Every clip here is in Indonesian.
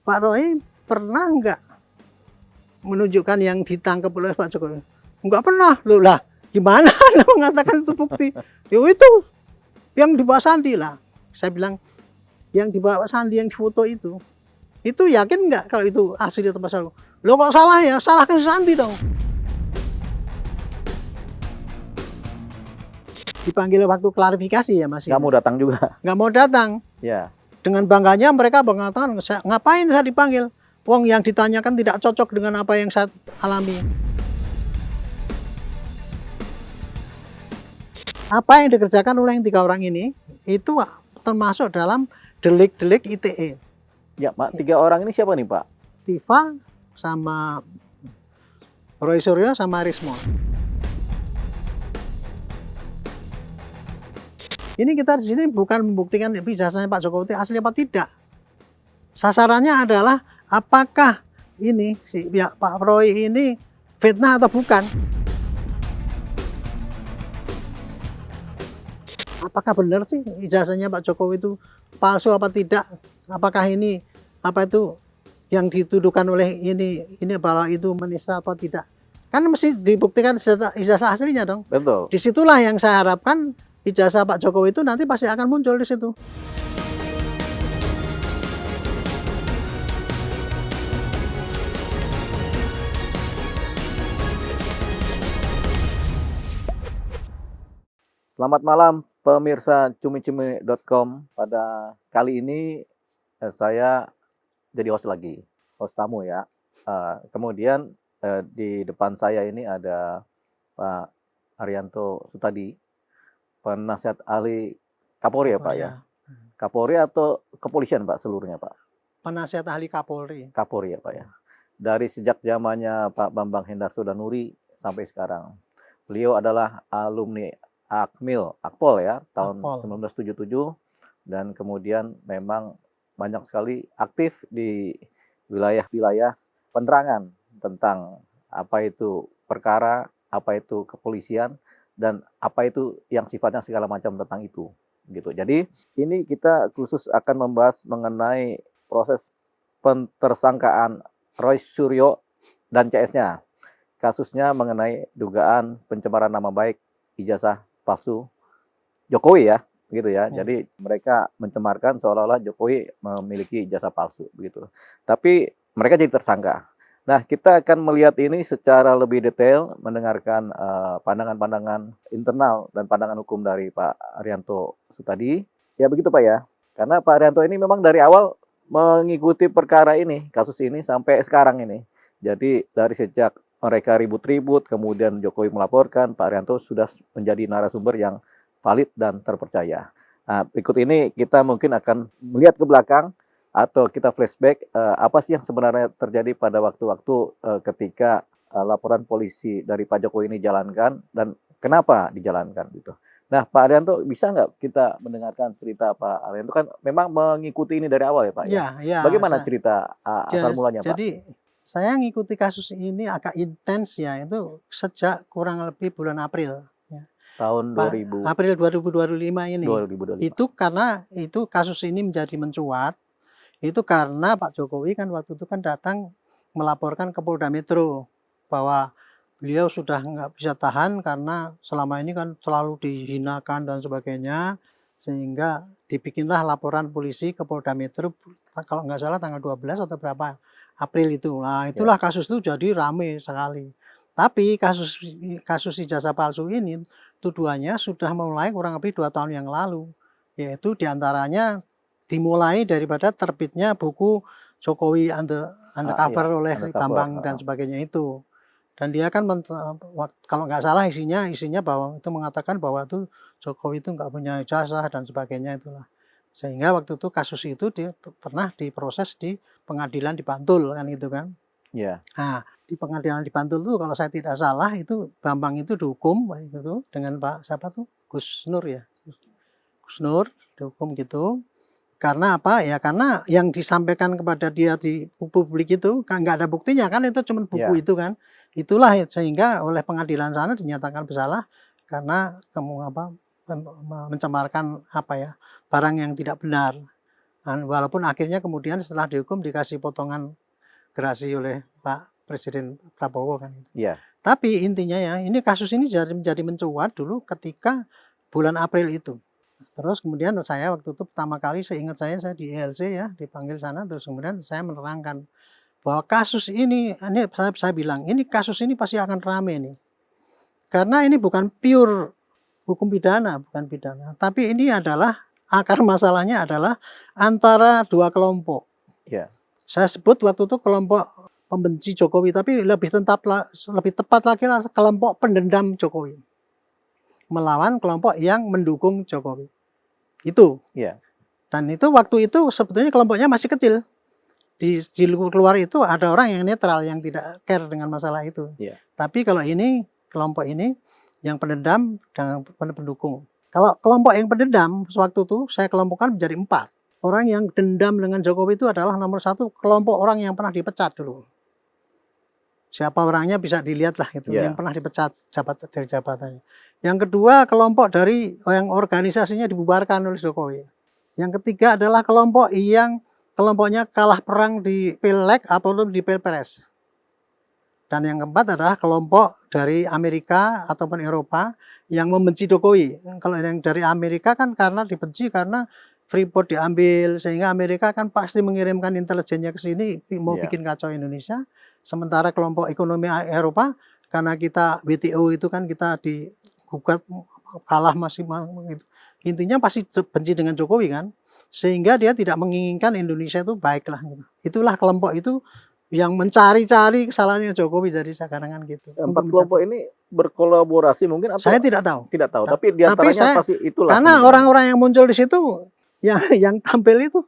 Pak Roy pernah nggak menunjukkan yang ditangkap oleh Pak Jokowi? Nggak pernah. Loh lah, gimana Anda mengatakan itu bukti? Yo itu yang dibawa Sandi lah. Saya bilang, yang dibawa Sandi, yang difoto itu yakin nggak kalau itu asli atau pasal? Lo kok salah ya? Salahkan Sandi dong. Dipanggil waktu klarifikasi ya masih. Nggak mau datang juga. Nggak mau datang. Ya. Dengan bangganya mereka mengatakan, ngapain saya dipanggil? Wong yang ditanyakan tidak cocok dengan apa yang saya alami. Apa yang dikerjakan oleh yang 3 orang ini itu termasuk dalam delik-delik ITE. Ya, Pak, 3 orang ini siapa nih, Pak? Tifa sama Roy Suryo sama Rismo. Ini kita di sini bukan membuktikan ijazahnya Pak Jokowi itu asli apa tidak. Sasarannya adalah apakah ini si Pak Roy ini fitnah atau bukan. Apakah benar sih ijazahnya Pak Jokowi itu palsu apa tidak? Apakah ini apa itu yang dituduhkan oleh ini bahwa itu menista atau tidak? Kan mesti dibuktikan ijazah aslinya dong. Betul. Disitulah yang saya harapkan ijazah Pak Jokowi itu nanti pasti akan muncul di situ. Selamat malam pemirsa cumi-cumi.com. Pada kali ini saya jadi host lagi, host tamu ya. Kemudian di depan saya ini ada Pak Arianto Sutadi, penasihat ahli Kapolri ya Pak ya? Kapolri atau kepolisian Pak seluruhnya Pak? Penasihat ahli Kapolri. Kapolri ya Pak ya. Dari sejak zamannya Pak Bambang Hendarso Danuri sampai sekarang. Beliau adalah alumni Akpol ya, tahun 1977, dan kemudian memang banyak sekali aktif di wilayah-wilayah penerangan tentang apa itu perkara, apa itu kepolisian, dan apa itu yang sifatnya segala macam tentang itu. Gitu. Jadi ini kita khusus akan membahas mengenai proses pentersangkaan Roy Suryo dan CS-nya. Kasusnya mengenai dugaan pencemaran nama baik ijazah palsu Jokowi ya, begitu ya. Jadi mereka mencemarkan seolah-olah Jokowi memiliki ijazah palsu begitu. Tapi mereka jadi tersangka. Nah, kita akan melihat ini secara lebih detail, mendengarkan pandangan-pandangan internal dan pandangan hukum dari Pak Arianto Sutadi. Ya begitu Pak ya. Karena Pak Arianto ini memang dari awal mengikuti perkara ini, kasus ini sampai sekarang ini. Jadi dari sejak mereka ribut-ribut, kemudian Jokowi melaporkan, Pak Arianto sudah menjadi narasumber yang valid dan terpercaya. Nah, berikut ini kita mungkin akan melihat ke belakang atau kita flashback apa sih yang sebenarnya terjadi pada waktu-waktu ketika laporan polisi dari Pak Jokowi ini jalankan dan kenapa dijalankan gitu. Nah, Pak Arianto bisa nggak kita mendengarkan cerita Pak Arianto kan memang mengikuti ini dari awal ya Pak ya? Ya, Bagaimana cerita asal mulanya Pak? Jadi saya ngikuti kasus ini agak intens ya, itu sejak kurang lebih bulan April. Ya. Tahun 2000. April 2025 ini. 2025. Itu karena itu kasus ini menjadi mencuat, itu karena Pak Jokowi kan waktu itu kan datang melaporkan ke Polda Metro bahwa beliau sudah nggak bisa tahan karena selama ini kan selalu dihinakan dan sebagainya, sehingga dibikinlah laporan polisi ke Polda Metro kalau nggak salah tanggal 12 atau berapa April itu. Nah itulah kasus itu jadi rame sekali. Tapi kasus ijazah palsu ini tuduhannya sudah mulai kurang lebih 2 tahun yang lalu, yaitu diantaranya dimulai daripada terbitnya buku Jokowi Undercover oleh Bambang dan sebagainya itu. Dan dia kan kalau nggak salah isinya bahwa itu mengatakan bahwa itu Jokowi itu nggak punya ijazah dan sebagainya itulah. Sehingga waktu itu kasus itu dia pernah diproses di pengadilan di Bantul kan gitu kan. Iya. Nah, di pengadilan di Bantul tuh kalau saya tidak salah itu Bambang itu dihukum itu dengan Pak siapa tuh? Gus Nur ya. Gus Nur dihukum gitu. Karena apa? Ya karena yang disampaikan kepada dia di publik itu kan nggak ada buktinya kan, itu cuma buku itu kan. Itulah sehingga oleh pengadilan sana dinyatakan bersalah karena mencemarkan barang yang tidak benar. Walaupun akhirnya kemudian setelah dihukum dikasih potongan gerasi oleh Pak Presiden Prabowo kan. Iya. Tapi intinya ya, ini kasus ini menjadi mencuat dulu ketika bulan April itu. Terus kemudian saya waktu itu pertama kali seingat saya di ELC ya, dipanggil sana, terus kemudian saya menerangkan bahwa kasus ini saya bilang, ini kasus ini pasti akan rame nih. Karena ini bukan pure hukum pidana, bukan pidana. Tapi ini adalah akar masalahnya adalah antara dua kelompok. Ya. Saya sebut waktu itu kelompok pembenci Jokowi, tapi lebih tepat lagi kelompok pendendam Jokowi melawan kelompok yang mendukung Jokowi. Itu. Ya. Dan itu waktu itu sebetulnya kelompoknya masih kecil. Di luar itu ada orang yang netral, yang tidak care dengan masalah itu. Ya. Tapi kalau ini kelompok ini yang pendendam dan pendukung. Kalau kelompok yang pendendam sewaktu itu saya kelompokkan menjadi 4. Orang yang dendam dengan Jokowi itu adalah nomor 1 kelompok orang yang pernah dipecat dulu. Siapa orangnya bisa dilihat lah itu, yang pernah dipecat dari jabatannya. Yang kedua kelompok dari yang organisasinya dibubarkan oleh Jokowi. Yang ketiga adalah kelompok yang kelompoknya kalah perang di Pileg atau di Pilpres. Dan yang keempat adalah kelompok dari Amerika ataupun Eropa yang membenci Jokowi. Kalau yang dari Amerika kan karena dibenci karena Freeport diambil, sehingga Amerika kan pasti mengirimkan intelijennya ke sini mau bikin kacau Indonesia. Sementara kelompok ekonomi Eropa karena kita WTO itu kan kita digugat kalah masih intinya pasti benci dengan Jokowi kan, sehingga dia tidak menginginkan Indonesia itu baiklah. Itulah kelompok itu yang mencari-cari kesalahannya Jokowi dari sekarang kan gitu. 4 kelompok ini berkolaborasi mungkin atau saya tidak tahu. Tidak tahu, tapi diantaranya pasti itulah. Karena orang-orang yang muncul di situ yang tampil itu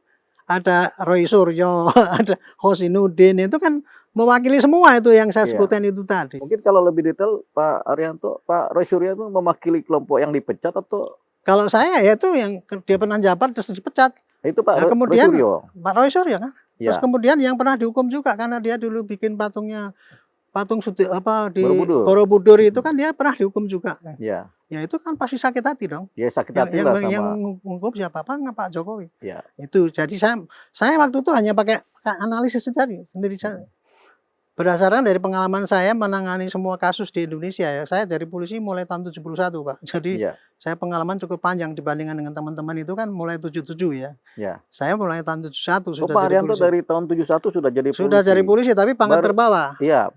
ada Roy Suryo, ada Hosinuddin, itu kan mewakili semua itu yang saya sebutkan itu tadi. Mungkin kalau lebih detail Pak Arihanto, Pak Roy Suryo itu mewakili kelompok yang dipecat atau? Kalau saya ya itu yang dia pernah jabat terus dipecat. Itu Pak kemudian Roy Suryo. Pak Roy Suryo kan. Ya. Terus kemudian yang pernah dihukum juga karena dia dulu bikin patung di Borobudur itu kan dia pernah dihukum juga. Ya. Ya itu kan pasti sakit hati dong. Ya sakit hati lah sama. Yang menghukum siapa? Pak Jokowi. Ya. Itu jadi saya waktu itu hanya pakai analisis sendiri. Berdasarkan dari pengalaman saya menangani semua kasus di Indonesia ya. Saya dari polisi mulai tahun 71 Pak. Jadi saya pengalaman cukup panjang dibandingkan dengan teman-teman itu kan mulai 77 ya. Saya mulai tahun 71 sudah Pak jadi Arihanto polisi. Dari tahun 71 sudah jadi polisi. Sudah jadi polisi tapi pangkat terbawah. Iya.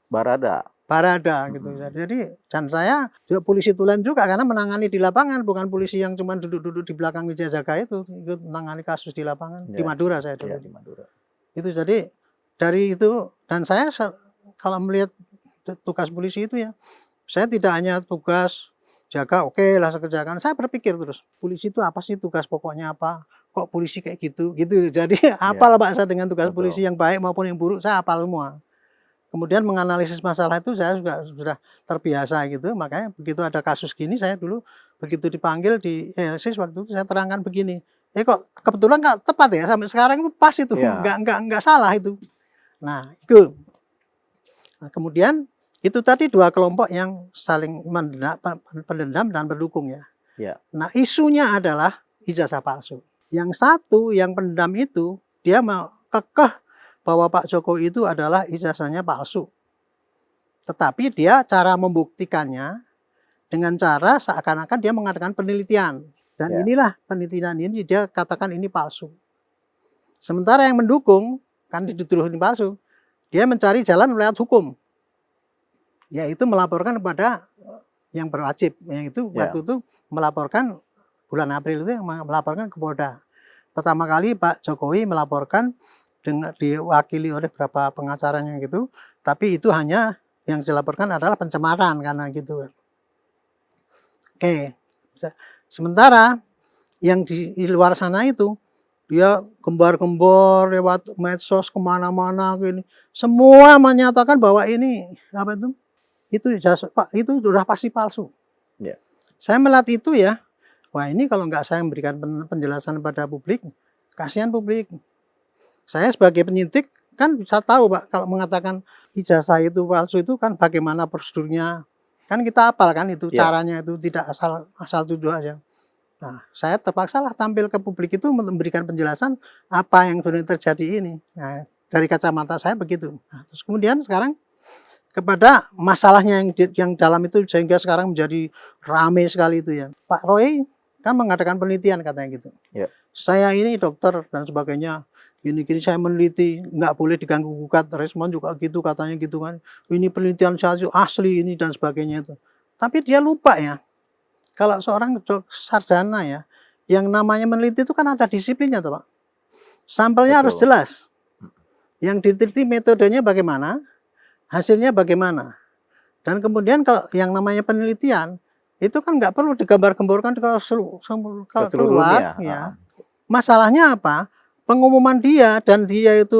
Barada gitu. Jadi dan saya juga polisi tulen juga karena menangani di lapangan, bukan polisi yang cuma duduk-duduk di belakang meja jaga itu, ikut menangani kasus di lapangan di Madura saya dulu. Di Madura. Itu jadi dari itu, dan saya kalau melihat tugas polisi itu ya, saya tidak hanya tugas jaga, oke lah sekerjakan. Saya berpikir terus, polisi itu apa sih, tugas pokoknya apa? Kok polisi kayak gitu? Jadi apal Pak saya dengan tugas polisi yang baik maupun yang buruk, saya apal semua. Kemudian menganalisis masalah itu saya juga sudah terbiasa gitu. Makanya begitu ada kasus gini, saya dulu begitu dipanggil di ELC waktu itu saya terangkan begini. Kok kebetulan nggak tepat ya, sampai sekarang itu pas itu, nggak salah itu. Nah, itu. Nah, kemudian itu tadi dua kelompok yang saling pendendam dan pendukung ya. Nah, isunya adalah ijazah palsu. Yang satu, yang pendendam itu, dia mau kekeh bahwa Pak Jokowi itu adalah ijazahnya palsu. Tetapi dia cara membuktikannya dengan cara seakan-akan dia mengadakan penelitian. Dan inilah penelitian ini dia katakan ini palsu. Sementara yang mendukung kan dituduh ini palsu, dia mencari jalan lewat hukum, yaitu melaporkan kepada yang berwajib, yang itu waktu itu melaporkan bulan April itu yang melaporkan ke Polda. Pertama kali Pak Jokowi melaporkan dengan diwakili oleh beberapa pengacaranya gitu, tapi itu hanya yang dilaporkan adalah pencemaran karena gitu. Oke, sementara yang di luar sana itu dia gembar-gembor lewat medsos kemana-mana gini, semua menyatakan bahwa ini apa itu jasa Pak itu sudah pasti palsu. Saya melihat itu ya, wah ini kalau nggak saya memberikan penjelasan pada publik, kasihan publik. Saya sebagai penyidik kan bisa tahu Pak, kalau mengatakan ijazah itu palsu itu kan bagaimana prosedurnya, kan kita hafal kan itu caranya itu tidak asal tuduh aja. Nah, saya terpaksalah tampil ke publik itu memberikan penjelasan apa yang sebenarnya terjadi ini. Nah, dari kacamata saya begitu. Nah, terus kemudian sekarang kepada masalahnya yang dalam itu sehingga sekarang menjadi ramai sekali itu ya. Pak Roy kan mengadakan penelitian katanya gitu. Ya. Saya ini dokter dan sebagainya. Gini-gini saya meneliti, nggak boleh diganggu gugat. Respon juga gitu katanya gitu kan. Ini penelitian saya asli ini dan sebagainya itu. Tapi dia lupa ya. Kalau seorang sarjana ya, yang namanya meneliti itu kan ada disiplinnya tuh Pak. Sampelnya harus Betul. jelas. Yang diteliti metodenya bagaimana, hasilnya bagaimana. Dan kemudian kalau yang namanya penelitian, itu kan nggak perlu digambar-gemborkan kalau keluar. Ya. Masalahnya apa? Pengumuman dia dan dia itu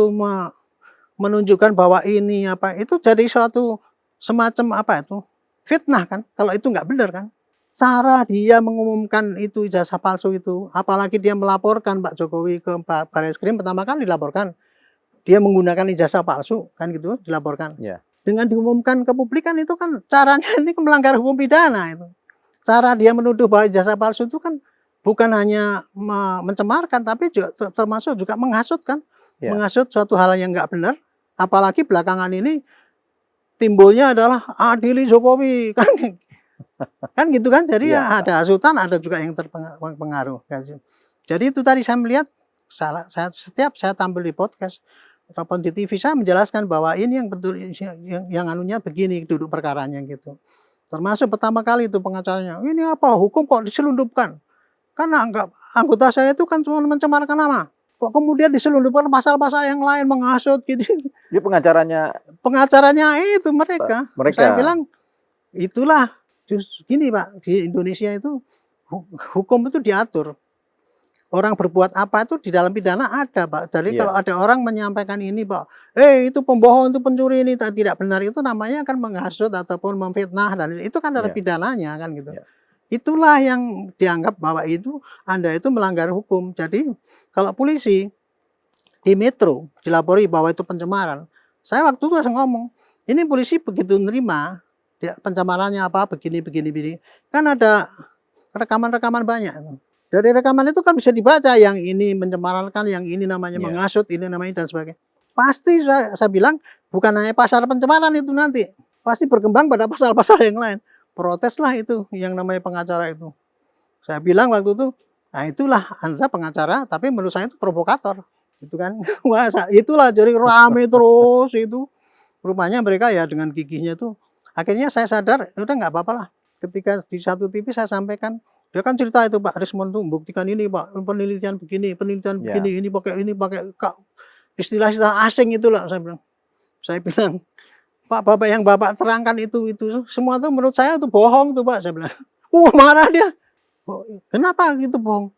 menunjukkan bahwa ini apa itu jadi suatu semacam apa itu fitnah kan? Kalau itu nggak benar kan? Cara dia mengumumkan itu ijazah palsu itu, apalagi dia melaporkan Pak Jokowi ke Pak Barreskrim pertama kali dilaporkan, dia menggunakan ijazah palsu kan gitu dilaporkan. Yeah. Dengan diumumkan ke publik kan itu kan caranya ini melanggar hukum pidana itu. Cara dia menuduh bahwa ijazah palsu itu kan bukan hanya mencemarkan tapi juga termasuk juga menghasut kan, menghasut suatu hal yang nggak benar. Apalagi belakangan ini timbulnya adalah adili Jokowi kan gitu kan. Jadi ada hasutan, ada juga yang terpengaruh. Jadi itu tadi saya melihat setiap saya tampil di podcast ataupun di TV saya menjelaskan bahwa ini yang betul yang anunya begini duduk perkaranya gitu. Termasuk pertama kali itu pengacaranya, ini apa hukum kok diselundupkan? Karena anggota saya itu kan cuma mencemarkan nama. Kok kemudian diselundupkan pasal-pasal yang lain menghasut gitu. Jadi pengacaranya itu mereka. Saya bilang itulah gini Pak, di Indonesia itu hukum itu diatur. Orang berbuat apa itu di dalam pidana ada Pak. Jadi kalau ada orang menyampaikan ini Pak, itu pembohong, itu pencuri, ini tidak benar, itu namanya kan menghasut ataupun memfitnah dan itu kan ada pidananya kan gitu. Itulah yang dianggap bahwa itu Anda itu melanggar hukum. Jadi kalau polisi di Metro dilapori bahwa itu pencemaran, saya waktu itu langsung ngomong, ini polisi begitu nerima pencemarannya apa begini, kan ada rekaman-rekaman banyak. Dari rekaman itu kan bisa dibaca yang ini mencemarkan, yang ini namanya menghasut, ini namanya dan sebagainya. Pasti saya bilang bukan hanya pasal pencemaran itu nanti, pasti berkembang pada pasal-pasal yang lain. Proteslah itu yang namanya pengacara itu. Saya bilang waktu itu, nah itulah Anda pengacara, tapi menurut saya itu provokator, itu kan. Wah, itulah jadi rame terus itu. Rupanya mereka ya dengan gigihnya itu. Akhirnya saya sadar, udah nggak apa-apa lah. Ketika di satu TV saya sampaikan, dia kan cerita itu Pak Rismond tuh membuktikan ini Pak, penelitian begini, ini pakai istilah-istilah asing itulah saya bilang. Saya bilang, Pak Bapak yang Bapak terangkan itu semua tuh menurut saya itu bohong tuh Pak, saya bilang. Marah dia. Kenapa gitu bohong?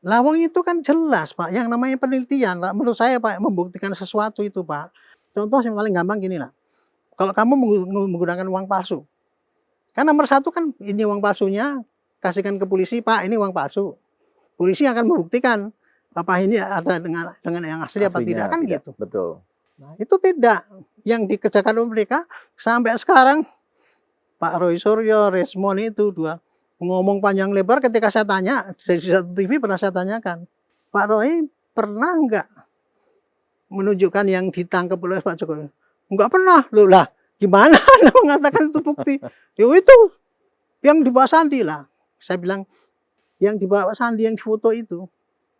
Lawang itu kan jelas Pak, yang namanya penelitian Pak, menurut saya Pak membuktikan sesuatu itu Pak. Contoh yang paling gampang gini lah. Kalau kamu menggunakan uang palsu, kan nomor satu kan ini uang palsunya, kasihkan ke polisi, Pak ini uang palsu. Polisi akan membuktikan apa ini ada dengan yang asli apa tidak kan gitu. Betul. Nah, itu tidak yang dikerjakan oleh mereka sampai sekarang. Pak Roy Suryo, Rismond itu dua ngomong panjang lebar ketika saya tanya dari satu TV pernah saya tanyakan, Pak Roy pernah nggak menunjukkan yang ditangkap oleh Pak Jokowi? Enggak pernah. Loh lah, gimana Anda mengatakan itu bukti? Yo itu yang dibawa Sandi lah. Saya bilang yang dibawa Sandi yang difoto itu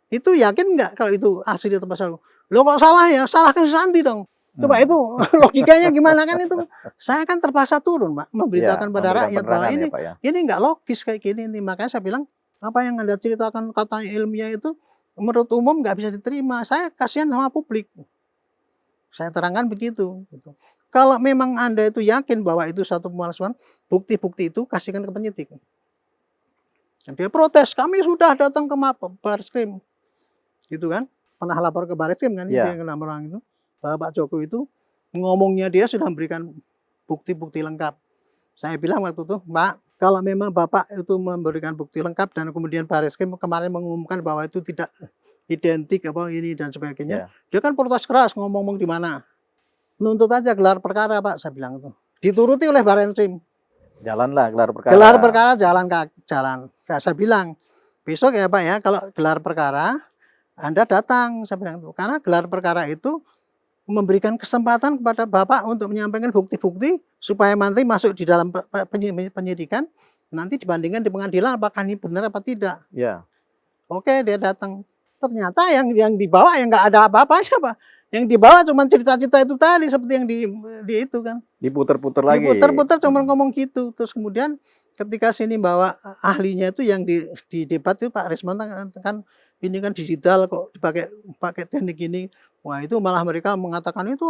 yakin nggak kalau itu asli atau pasal? Lo kok salah ya? Salahkan Sandi dong. Coba itu logikanya gimana kan itu? Saya kan terpaksa turun Pak, memberitakan pada rakyat bahwa ini nggak logis kayak gini nih. Makanya saya bilang apa yang Anda ceritakan katanya ilmiah itu menurut umum nggak bisa diterima. Saya kasihan sama publik. Saya terangkan begitu. Kalau memang Anda itu yakin bahwa itu satu pemalsuan, bukti-bukti itu kasihkan ke penyidik. Dan dia protes, kami sudah datang ke Barreskrim. Gitu kan? Pernah lapor ke Barreskrim kan? Itu yang orang itu. Bahwa Pak Jokowi itu ngomongnya dia sudah memberikan bukti-bukti lengkap. Saya bilang waktu itu, Pak, kalau memang Bapak itu memberikan bukti lengkap dan kemudian Barreskrim kemarin mengumumkan bahwa itu tidak identik apa ini dan sebagainya. Dia kan protes keras ngomong di mana. Nuntut aja gelar perkara Pak, saya bilang itu. Dituruti oleh Barreskrim. Jalanlah gelar perkara. Gelar perkara jalan. Saya bilang besok ya Pak ya, kalau gelar perkara, Anda datang, saya bilang itu. Karena gelar perkara itu memberikan kesempatan kepada Bapak untuk menyampaikan bukti-bukti supaya nanti masuk di dalam penyidikan, nanti dibandingkan di pengadilan apakah ini benar apa tidak. Ya. Oke, dia datang. Ternyata yang dibawa yang nggak ada apa-apanya Pak. Yang dibawa cuma cerita-cerita itu tadi seperti yang di itu kan. Diputer-puter lagi. Diputer-puter cuma ngomong gitu. Terus kemudian ketika sini bawa ahlinya itu yang di debat itu Pak Risman kan ini kan digital kok pakai teknik ini. Wah, itu malah mereka mengatakan itu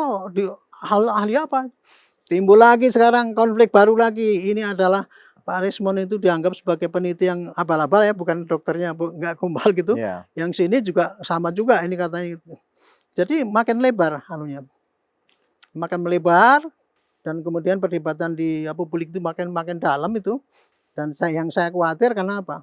ahli apa? Timbul lagi sekarang konflik baru lagi. Ini adalah Pak Rismon itu dianggap sebagai peneliti yang abal-abal ya, bukan dokternya, nggak gombal gitu. Ya. Yang sini juga sama juga ini katanya gitu. Jadi makin lebar anunya. Makin melebar dan kemudian perdebatan di publik itu makin dalam itu. Dan yang saya khawatir karena apa?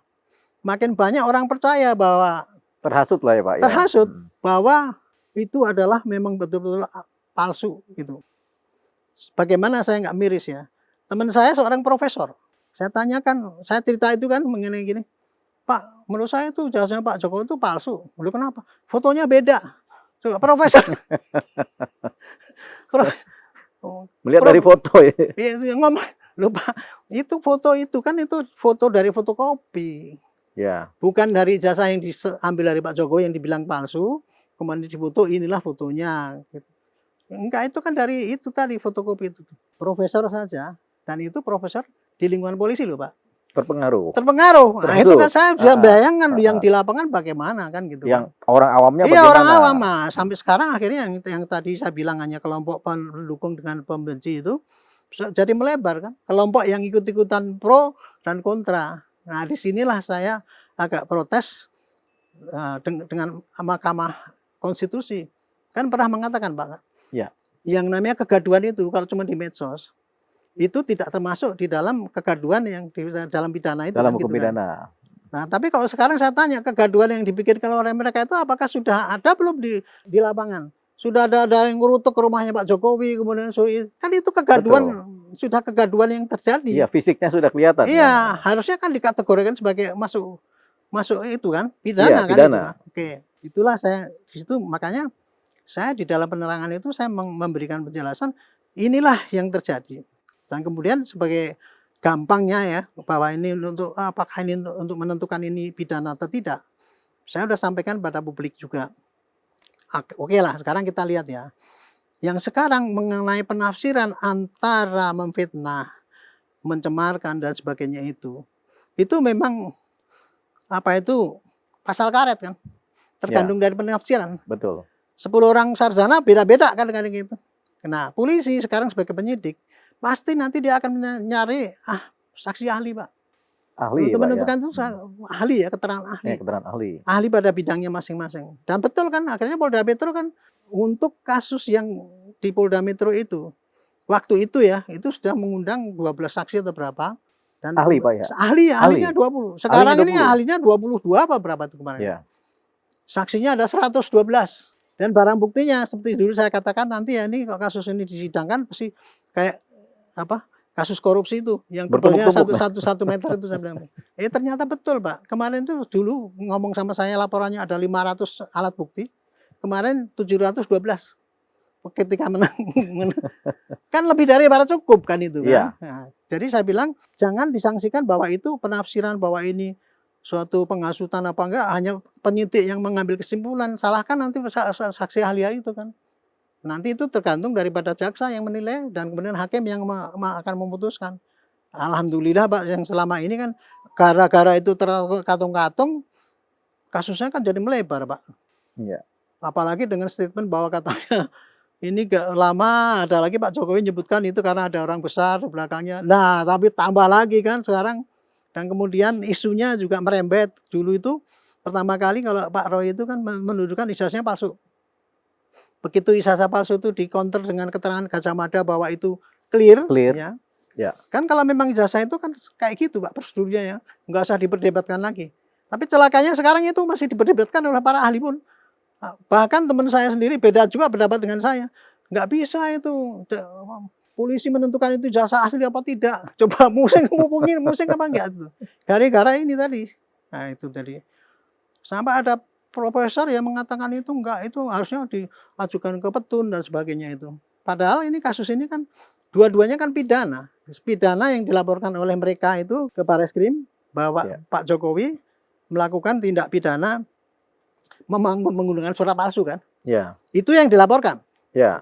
Makin banyak orang percaya bahwa terhasut lah ya Pak. Terhasut bahwa itu adalah memang betul-betul palsu gitu. Bagaimana saya nggak miris ya? Teman saya seorang profesor. Saya tanyakan, saya cerita itu kan mengenai gini. Pak, menurut saya itu jasanya Pak Jokowi itu palsu. Lalu kenapa? Fotonya beda. Coba profesor. Melihat dari foto ya. Ngomong, lupa. Itu foto itu kan itu foto dari fotokopi. Ya. Bukan dari ijazah yang diambil dari Pak Jokowi yang dibilang palsu, kemudian difoto inilah fotonya. Gitu. Enggak, itu kan dari itu tadi fotokopi itu. Profesor saja, dan itu profesor di lingkungan polisi loh Pak. Terpengaruh. Nah, itu kan saya bisa bayangkan yang di lapangan bagaimana kan gitu. Yang orang awamnya bagaimana? Iya, orang awam. Nah, sampai sekarang akhirnya yang tadi saya bilang hanya kelompok pendukung dengan pembenci itu jadi melebar kan. Kelompok yang ikut-ikutan pro dan kontra. Nah, disinilah saya agak protes dengan Mahkamah Konstitusi. Kan pernah mengatakan Pak, ya. Yang namanya kegaduhan itu kalau cuma di medsos, itu tidak termasuk di dalam kegaduhan yang di dalam pidana itu. Dalam hukum gitu pidana. Kan. Nah, tapi kalau sekarang saya tanya, kegaduhan yang dipikirkan oleh mereka itu apakah sudah ada belum di lapangan? Sudah ada yang ngurutuk ke rumahnya Pak Jokowi, kemudian kan itu kegaduhan. Betul. Sudah kegaduhan yang terjadi. Iya, fisiknya sudah kelihatan. Iya, harusnya kan dikategorikan sebagai masuk itu kan, pidana. Iya, kan. Pidana. Itu kan. Oke, itulah saya di situ makanya saya di dalam penerangan itu saya memberikan penjelasan inilah yang terjadi. Dan kemudian sebagai gampangnya ya bahwa ini untuk apakah ini untuk menentukan ini pidana atau tidak, saya sudah sampaikan pada publik juga. Oke lah, sekarang kita lihat ya. Yang sekarang mengenai penafsiran antara memfitnah, mencemarkan dan sebagainya itu memang pasal karet kan, tergantung dari penafsiran. Betul. 10 orang sarjana beda-beda kan gitu. Nah, polisi sekarang sebagai penyidik pasti nanti dia akan nyari saksi ahli Pak. Ahli untuk menentukan itu ahli ya, keterangan ahli. Keterangan ahli. Ahli pada bidangnya masing-masing. Dan betul kan akhirnya Polda Metro kan untuk kasus yang di Polda Metro itu waktu itu ya itu sudah mengundang 12 saksi atau berapa. Dan ahli Pak ya. Ahlinya 20. Sekarang ini ahlinya 22 apa berapa itu kemarin. Ya. Saksinya ada 112. Dan barang buktinya seperti dulu saya katakan nanti ya ini kalau kasus ini disidangkan pasti kayak kasus korupsi itu yang tebalnya 1 meter itu saya bilang. Ternyata betul Pak. Kemarin itu dulu ngomong sama saya laporannya ada 500 alat bukti. Kemarin 712. Ketika menang kan lebih dari para cukup kan itu kan. Nah, jadi saya bilang jangan disangsikan bahwa itu penafsiran bahwa ini suatu penghasutan apa enggak, hanya penyidik yang mengambil kesimpulan, salahkan nanti saksi ahli itu kan. Nanti itu tergantung daripada jaksa yang menilai dan kemudian hakim yang akan memutuskan. Alhamdulillah Pak yang selama ini kan gara-gara itu terkatung-katung kasusnya kan jadi melebar Pak. Iya. Apalagi dengan statement bahwa katanya ini gak lama ada lagi Pak Jokowi menyebutkan itu karena ada orang besar di belakangnya. Nah tapi tambah lagi kan sekarang. Dan kemudian isunya juga merembet. Dulu itu pertama kali kalau Pak Roy itu kan menunjukkan ijazahnya palsu. Begitu ijazah palsu itu dikonter dengan keterangan Gajah Mada bahwa itu clear. Ya. Kan kalau memang ijazah itu kan kayak gitu Pak prosedurnya ya. Nggak usah diperdebatkan lagi. Tapi celakanya sekarang itu masih diperdebatkan oleh para ahli pun. Bahkan teman saya sendiri beda juga pendapat dengan saya. Nggak bisa itu. Polisi menentukan itu jasa asli apa tidak. Coba musing apa enggak itu. Gara-gara ini tadi. Nah, itu tadi. Sampai ada profesor yang mengatakan itu enggak, itu harusnya diajukan ke petun dan sebagainya itu. Padahal ini kasus ini kan dua-duanya kan pidana. Pidana yang dilaporkan oleh mereka itu ke Bareskrim bahwa Ya. Pak Jokowi melakukan tindak pidana menggunakan surat palsu kan. Ya. Itu yang dilaporkan. Ya.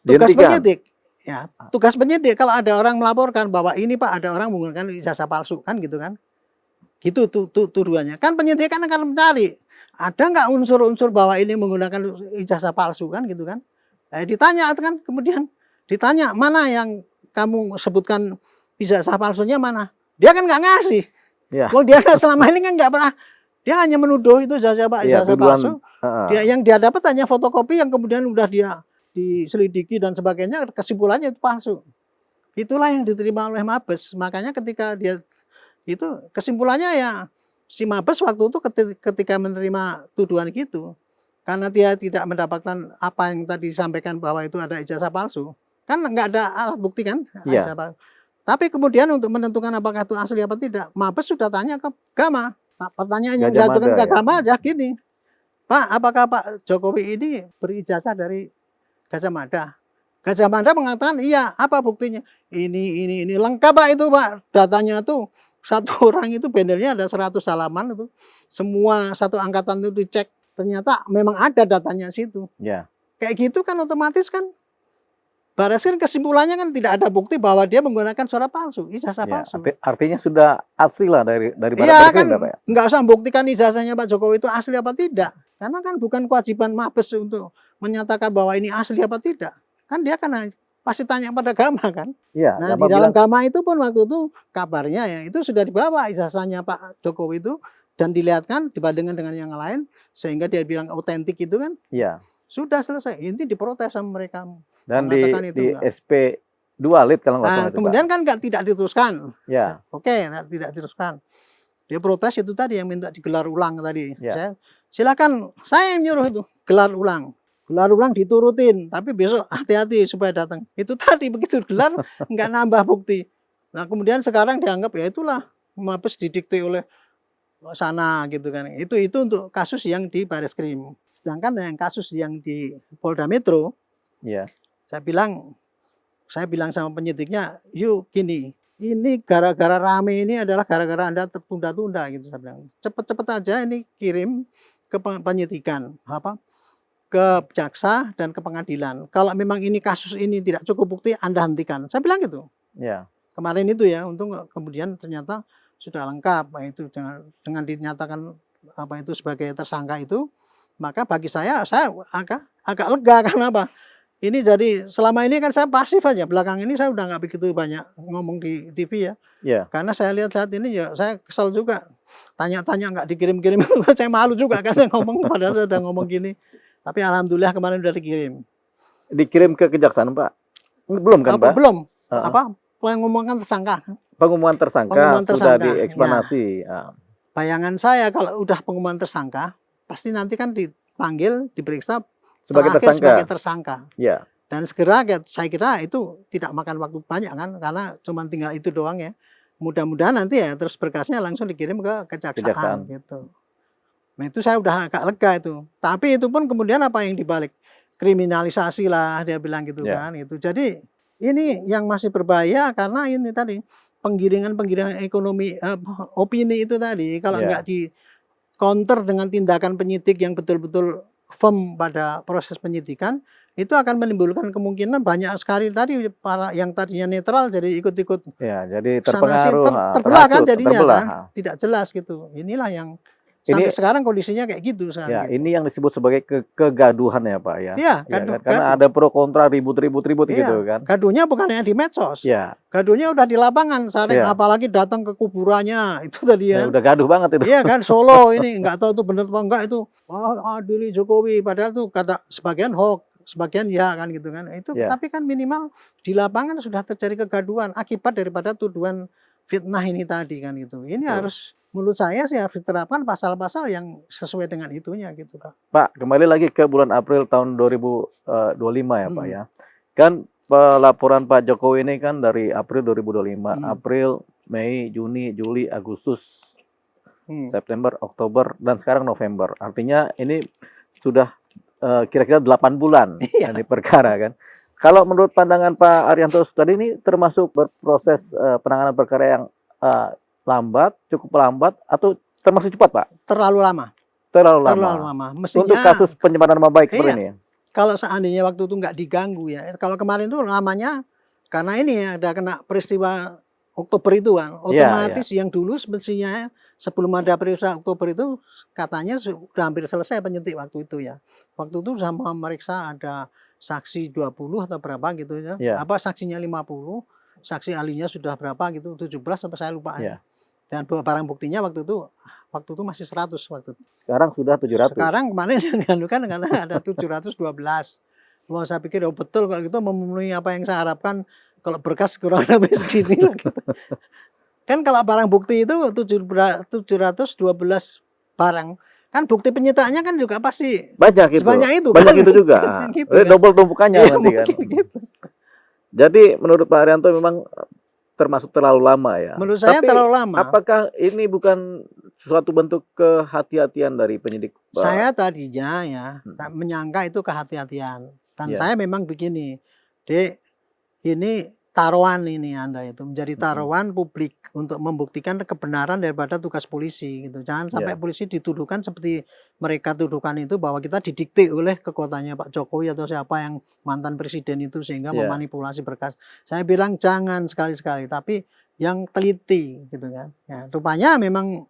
Tugas Dihentikan. penyidik. Ya, tugas penyidik kalau ada orang melaporkan bahwa ini Pak ada orang menggunakan ijazah palsu kan gitu kan. Gitu tuduhannya. Kan penyidik kan akan mencari ada nggak unsur-unsur bahwa ini menggunakan ijazah palsu kan gitu kan. Ditanya kan kemudian ditanya mana yang kamu sebutkan ijazah palsunya mana? Dia kan nggak ngasih. Ya. Wong dia selama ini kan nggak pernah, dia hanya menuduh itu ijazah Ya, palsu. tuduhan. Yang dia dapat hanya fotokopi yang kemudian udah dia diselidiki dan sebagainya, kesimpulannya itu palsu. Itulah yang diterima oleh Mabes. Makanya ketika dia itu kesimpulannya ya si Mabes waktu itu ketika menerima tuduhan gitu, karena dia tidak mendapatkan apa yang tadi disampaikan bahwa itu ada ijazah palsu, kan nggak ada alat bukti kan. Iya. Tapi kemudian untuk menentukan apakah itu asli apa tidak, Mabes sudah tanya ke Gama. Nah, pertanyaan yang Gajah diajukan Mada, ke ya. Gama aja gini, Pak, apakah Pak Jokowi ini berijazah dari Gajah Mada? Gajah Mada mengatakan iya. Apa buktinya? Ini lengkap Pak itu Pak. Datanya tuh satu orang itu bannernya ada 100 halaman itu. Semua satu angkatan itu dicek. Ternyata memang ada datanya situ. Ya. Kayak gitu kan otomatis kan Bareskrim kesimpulannya kan tidak ada bukti bahwa dia menggunakan surat palsu, ijazah Ya. palsu. Artinya sudah asli lah dari Iya Bareskrim, kan, Pak ya. nggak usah membuktikan ijazahnya Pak Jokowi itu asli apa tidak. Karena kan bukan kewajiban Mabes untuk menyatakan bahwa ini asli apa tidak. Kan dia kan pasti tanya pada Gama kan. Iya. Nah di dalam Gama itu pun waktu itu kabarnya ya itu sudah dibawa ijazahnya Pak Jokowi itu dan dilihatkan dibandingkan dengan yang lain sehingga dia bilang otentik itu kan. Iya. Sudah selesai. Ini diprotes sama mereka. Dan mengatakan di enggak. SP2 Lid kalau nggak salah itu, kemudian Pak. kan tidak diteruskan. Ya. Oke, tidak diteruskan. Dia protes itu tadi yang minta digelar ulang tadi. Ya. Silakan, saya yang nyuruh itu gelar ulang. Gelar ulang diturutin, tapi besok hati-hati supaya datang. Itu tadi begitu gelar nggak nambah bukti. Nah kemudian sekarang dianggap ya itulah Mabes didikte oleh sana gitu kan. Itu untuk kasus yang di Bareskrim. Sedangkan yang kasus yang di Polda Metro, ya. Saya bilang sama penyidiknya, yuk gini, ini gara-gara rame ini adalah gara-gara Anda tertunda-tunda gitu saya bilang. Cepet-cepet aja ini kirim ke penyidikan, ke jaksa dan ke pengadilan. Kalau memang ini kasus ini tidak cukup bukti, Anda hentikan. Saya bilang gitu. Ya. Kemarin itu ya, untung kemudian ternyata sudah lengkap. Itu dengan dinyatakan itu sebagai tersangka itu, maka bagi saya agak lega. Karena apa? Ini jadi selama ini kan saya pasif aja. Belakang ini saya udah nggak begitu banyak ngomong di TV ya. Ya. Karena saya lihat saat ini ya saya kesel juga. Tanya-tanya nggak dikirim-kirim. Saya malu juga kan saya ngomong padahal saya udah ngomong gini. Tapi alhamdulillah kemarin udah dikirim. Dikirim ke kejaksaan, Pak? Belum kan, Pak? Belum. Pengumuman tersangka. Pengumuman tersangka sudah dieksplanasi. Ya. Bayangan saya kalau udah pengumuman tersangka, pasti nanti kan dipanggil, diperiksa sebagai tersangka. Ya. Dan segera saya kira itu tidak makan waktu banyak kan, karena cuma tinggal itu doang ya. Mudah-mudahan nanti ya terus berkasnya langsung dikirim ke kejaksaan gitu. Nah itu saya udah agak lega itu. Tapi itu pun kemudian apa yang dibalik? Kriminalisasi lah dia bilang gitu kan. Itu. Jadi ini yang masih berbahaya karena ini tadi penggiringan ekonomi, opini itu tadi. Kalau nggak di counter dengan tindakan penyidik yang betul-betul firm pada proses penyidikan, itu akan menimbulkan kemungkinan banyak sekali tadi para yang tadinya netral jadi ikut-ikut. Ya, jadi terpengaruh, terbelah kan jadinya kan, tidak jelas gitu. Inilah yang sampai sekarang kondisinya kayak gitu. Ya, gitu. ini yang disebut sebagai kegaduhan ya Pak ya. Iya, karena ada pro kontra ribut gitu kan. Gaduhnya bukan yang di medsos. Ya. Gaduhnya udah di lapangan, apalagi datang ke kuburannya itu tadi ya. Udah gaduh banget itu. Iya kan, Solo ini nggak tahu itu benar apa enggak itu. Adili Jokowi, padahal tuh kata sebagian hoax, sebagian ya kan gitu kan. Itu tapi kan minimal di lapangan sudah terjadi kegaduhan akibat daripada tuduhan fitnah ini tadi kan gitu. Ini harus menurut saya sih harus diterapkan pasal-pasal yang sesuai dengan itunya gitu Pak. Pak, kembali lagi ke bulan April tahun 2025 ya Pak ya. Kan pelaporan Pak Jokowi ini kan dari April 2025, April, Mei, Juni, Juli, Agustus, September, Oktober, dan sekarang November. Artinya ini sudah kira-kira 8 bulan ini perkara kan. Kalau menurut pandangan Pak Arianto tadi ini termasuk berproses penanganan perkara yang lambat, cukup lambat, atau termasuk cepat, Pak? Terlalu lama. Terlalu lama. Terlalu lama. Mestinya, untuk kasus penyebaran nama baik seperti ini. Kalau seandainya waktu itu nggak diganggu ya. Kalau kemarin itu lamanya karena ini ya ada kena peristiwa Oktober itu kan. Otomatis yang dulu semestinya sebelum ada peristiwa Oktober itu katanya sudah hampir selesai penyidik waktu itu ya. Waktu itu sama meriksa ada saksi 20 atau berapa gitu ya. Apa saksinya 50, saksi ahlinya sudah berapa gitu, 17 sampai saya lupa. Dan barang buktinya waktu itu masih 100 waktu itu. Sekarang sudah 700. Sekarang kemarin yang kan karena ada 712. Wah, saya pikir betul kalau gitu memenuhi apa yang saya harapkan. Kalau berkas kurang lebih segini lah gitu. Kan kalau barang bukti itu 712 barang, kan bukti penyitaannya kan juga pasti banyak itu. Sebanyak itu. Banyak kan? Itu juga. Gitu, kan? Double tumpukannya nanti kan. Gitu. Jadi menurut Pak Arianto memang termasuk terlalu lama ya. Menurut saya terlalu lama. Apakah ini bukan suatu bentuk kehati-hatian dari penyidik? Saya tadinya ya menyangka itu kehati-hatian. Dan saya memang begini, Dek, ini taruhan ini Anda itu menjadi taruhan publik untuk membuktikan kebenaran daripada tugas polisi gitu. Jangan sampai polisi dituduhkan seperti mereka tuduhkan itu bahwa kita didikte oleh kekuatannya Pak Jokowi atau siapa yang mantan presiden itu sehingga memanipulasi berkas. Saya bilang jangan sekali-sekali, tapi yang teliti gitu kan. Ya, rupanya memang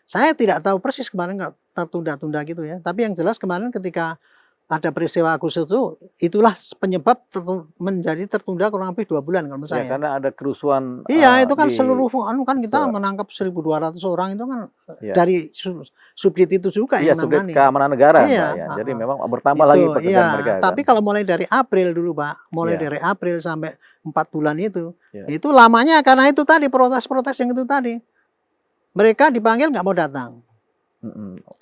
saya tidak tahu persis kemarin nggak tertunda-tunda gitu ya. Tapi yang jelas kemarin ketika ada peristiwa Agustus itu, itulah penyebab menjadi tertunda kurang lebih 2 bulan kalau menurut saya. Karena ada kerusuhan. Iya, itu kan seluruh kan kita menangkap 1.200 orang itu kan dari subjek itu juga yang menangani. Keamanan negara, Pak, ya. Jadi memang bertambah lagi pekerjaan mereka. Tapi kalau mulai dari April dulu, Pak, mulai dari April sampai 4 bulan itu lamanya karena itu tadi protes-protes yang itu tadi. Mereka dipanggil nggak mau datang.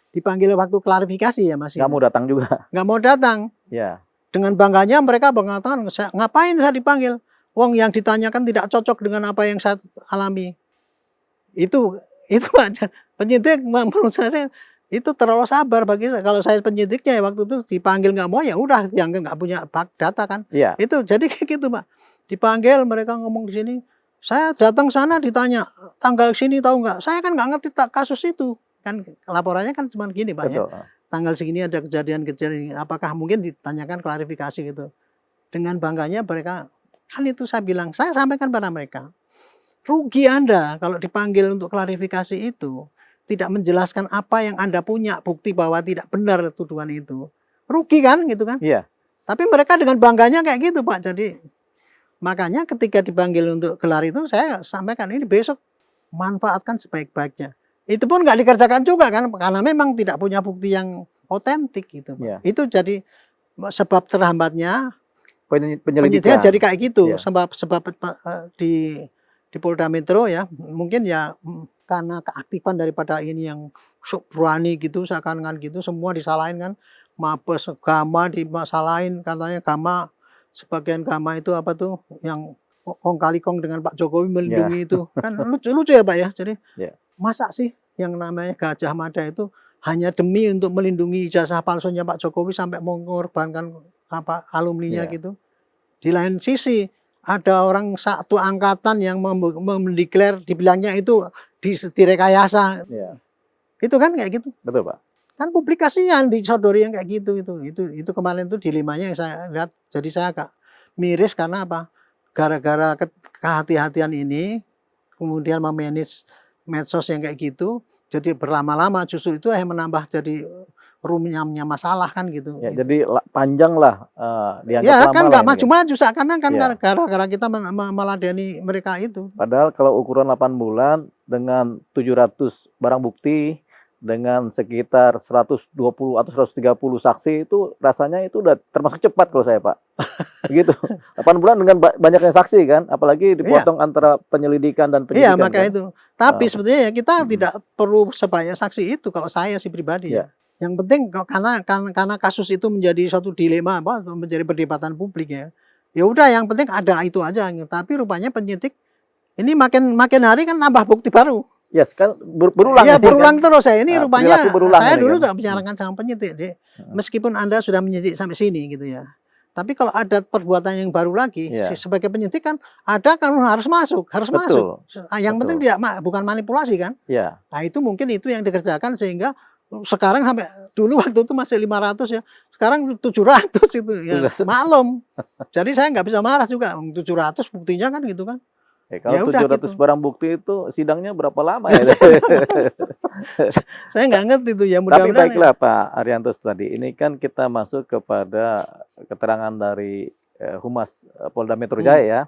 Dipanggil waktu klarifikasi ya masih. Nggak mau datang juga. Nggak mau datang. Ya. Dengan bangganya mereka mengatakan, ngapain saya dipanggil? Wong yang ditanyakan tidak cocok dengan apa yang saya alami. Itu aja. Penyidik menurut saya itu terlalu sabar bagi saya. Kalau saya penyidiknya waktu itu dipanggil nggak mau ya udah yang nggak punya data kan. Ya. Itu jadi kayak gitu Pak. Dipanggil mereka ngomong di sini. Saya datang sana ditanya tanggal sini tahu nggak? Saya kan nggak ngerti kasus itu. Kan laporannya kan cuma gini Pak. Betul. Ya. Tanggal segini ada kejadian-kejadian, apakah mungkin ditanyakan klarifikasi gitu. Dengan bangganya mereka, kan itu saya bilang, saya sampaikan pada mereka. Rugi Anda kalau dipanggil untuk klarifikasi itu, tidak menjelaskan apa yang Anda punya, bukti bahwa tidak benar tuduhan itu. Rugi kan gitu kan. Iya. Tapi mereka dengan bangganya kayak gitu Pak. Jadi makanya ketika dipanggil untuk gelar itu, saya sampaikan ini besok manfaatkan sebaik-baiknya. Itu pun nggak dikerjakan juga kan, karena memang tidak punya bukti yang otentik gitu. Ya. Itu jadi sebab terhambatnya penyelidikan jadi kayak gitu. Ya. Sebab di Polda Metro ya, mungkin ya karena keaktifan daripada ini yang sok berani gitu, seakan-akan gitu, semua disalahin kan. Mabes Gama dimasalahin, katanya Gama, sebagian Gama itu apa tuh, yang kong kali kong dengan Pak Jokowi melindungi itu. Kan lucu ya Pak ya, jadi masa sih yang namanya Gajah Mada itu hanya demi untuk melindungi ijazah palsunya Pak Jokowi sampai mengorbankan alumninya gitu. Di lain sisi ada orang satu angkatan yang mendeklar dibilangnya itu direkayasa. Itu kan kayak gitu. Betul Pak. Kan publikasinya disodori yang kayak gitu itu kemarin itu dilemanya yang saya lihat. Jadi saya agak miris karena apa? Gara-gara kehati-hatian ini kemudian memanage medsos yang kayak gitu, jadi berlama-lama justru itu yang menambah jadi runyamnya masalah kan gitu. Ya, jadi panjang lah dianggap lama. Ya kan nggak maju-maju seakan-akan kan gara-gara kita meladeni mereka itu. Padahal kalau ukuran 8 bulan dengan 700 barang bukti dengan sekitar 120 atau 130 saksi itu rasanya itu udah termasuk cepat kalau saya Pak. Begitu. 8 bulan dengan banyaknya saksi kan, apalagi dipotong antara penyelidikan dan penyidikan. Iya, makanya kan? Itu. Tapi sebetulnya ya kita tidak perlu sebanyak saksi itu kalau saya sih pribadi ya. Yang penting karena kasus itu menjadi suatu dilema menjadi perdebatan publik ya. Ya udah yang penting ada itu aja. Tapi rupanya penyidik ini makin hari kan nambah bukti baru. Ya, sekarang berulang Iya, ini kan. berulang terus saya. Ini rupanya Perilaku berulang saya ini dulu kan. tak bicarakan sama penyidik, Dek. Meskipun Anda sudah menyidik sampai sini gitu ya. Tapi kalau ada perbuatan yang baru lagi, Iya, sebagai penyidik kan ada kan harus masuk, harus masuk. betul, Yang penting betul. tidak bukan manipulasi kan. Iya, Nah, itu mungkin itu yang dikerjakan sehingga sekarang sampai dulu waktu itu masih 500 ya. Sekarang 700 itu ya sudah. maklum. Jadi saya nggak bisa marah juga. 700 buktinya kan gitu kan. Kalau Ya udah 700 gitu. barang bukti itu sidangnya berapa lama ya? Saya nggak ngerti itu ya, Tapi mudah-mudahan ya. baiklah Pak Arianto tadi, ini kan kita masuk kepada keterangan dari Humas Polda Metro Jaya ya,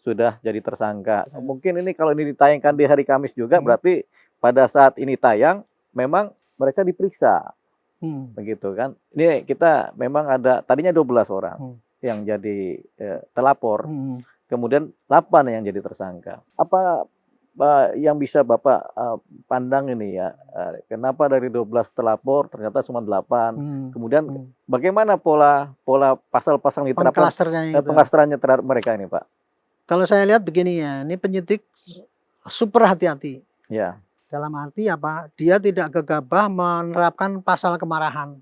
sudah jadi tersangka. Mungkin ini kalau ini ditayangkan di hari Kamis juga, berarti pada saat ini tayang, memang mereka diperiksa, begitu kan? Ini kita memang ada tadinya 12 orang yang jadi terlapor, kemudian 8 yang jadi tersangka. Apa yang bisa Bapak pandang ini ya, kenapa dari 12 terlapor ternyata cuma 8, kemudian bagaimana pola pasal-pasal yang diterapkan pengklasterannya terhadap mereka ini Pak? Kalau saya lihat begini ya, ini penyidik super hati-hati. Ya. Dalam arti apa? Dia tidak gegabah menerapkan pasal kemarahan.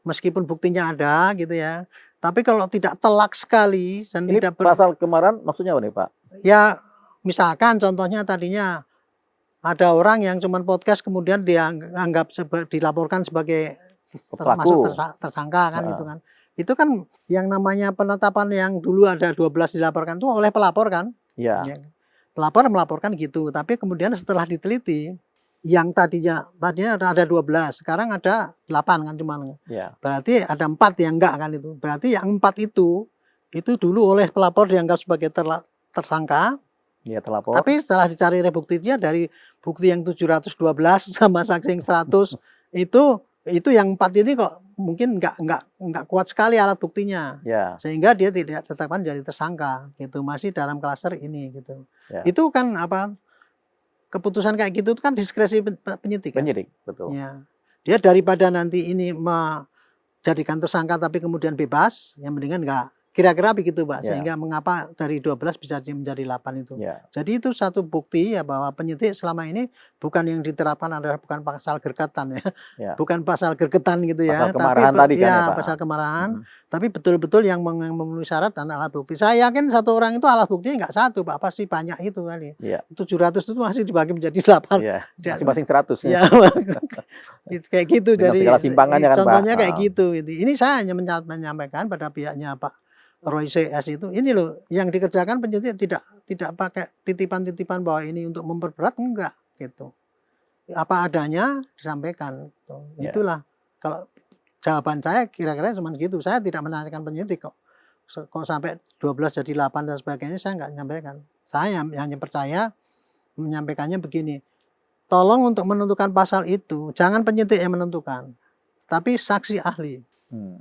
Meskipun buktinya ada gitu ya. Tapi kalau tidak telak sekali dan ini tidak pasal kemarahan maksudnya apa nih Pak? Ya misalkan contohnya tadinya ada orang yang cuman podcast kemudian dianggap dilaporkan sebagai termasuk tersangka kan gitu kan. Itu kan yang namanya penetapan yang dulu ada 12 dilaporkan itu oleh pelapor kan. Iya. Ya. Pelapor melaporkan gitu, tapi kemudian setelah diteliti yang tadinya ada 12, sekarang ada 8 kan cuman. Ya. Berarti ada 4 yang enggak kan itu. Berarti yang 4 itu dulu oleh pelapor dianggap sebagai tersangka. Iya, terlapor. Tapi setelah dicari buktinya dari bukti yang 712 sama saksi yang 100 itu yang 4 ini kok mungkin nggak kuat sekali alat buktinya. Ya. Sehingga dia tidak ditetapkan jadi tersangka gitu, masih dalam klaster ini gitu. Ya. Itu kan apa, keputusan kayak gitu kan diskresi penyidik kan? Penyidik, betul. Ya. Dia daripada nanti ini menjadikan tersangka tapi kemudian bebas, yang mendingan enggak. Kira-kira begitu Pak, sehingga mengapa dari 12 bisa menjadi 8 itu. Jadi itu satu bukti ya bahwa penyidik selama ini bukan yang diterapkan adalah bukan pasal gergetan ya. Bukan pasal gergetan gitu ya, pasal kemarahan tadi kan ya Pak. Pasal kemarahan, tapi betul-betul yang memenuhi syarat dan alat bukti. Saya yakin satu orang itu alat buktinya nggak satu Pak, pasti banyak itu kali. 700 itu masih dibagi menjadi 8. Masing-masing 100 ya. Kayak gitu. Jadi simpangannya kan contohnya Pak. Kayak gitu. Ini saya hanya menyampaikan pada pihaknya Pak Roy CS itu, ini loh yang dikerjakan penyidik tidak pakai titipan-titipan bahwa ini untuk memperberat, enggak gitu. Apa adanya disampaikan. Gitu. Itulah kalau jawaban saya kira-kira cuma gitu. Saya tidak menanyakan penyidik kok sampai 12 jadi 8 dan sebagainya, saya enggak menyampaikan. Saya hanya percaya menyampaikannya begini. Tolong untuk menentukan pasal itu jangan penyidik yang menentukan, tapi saksi ahli.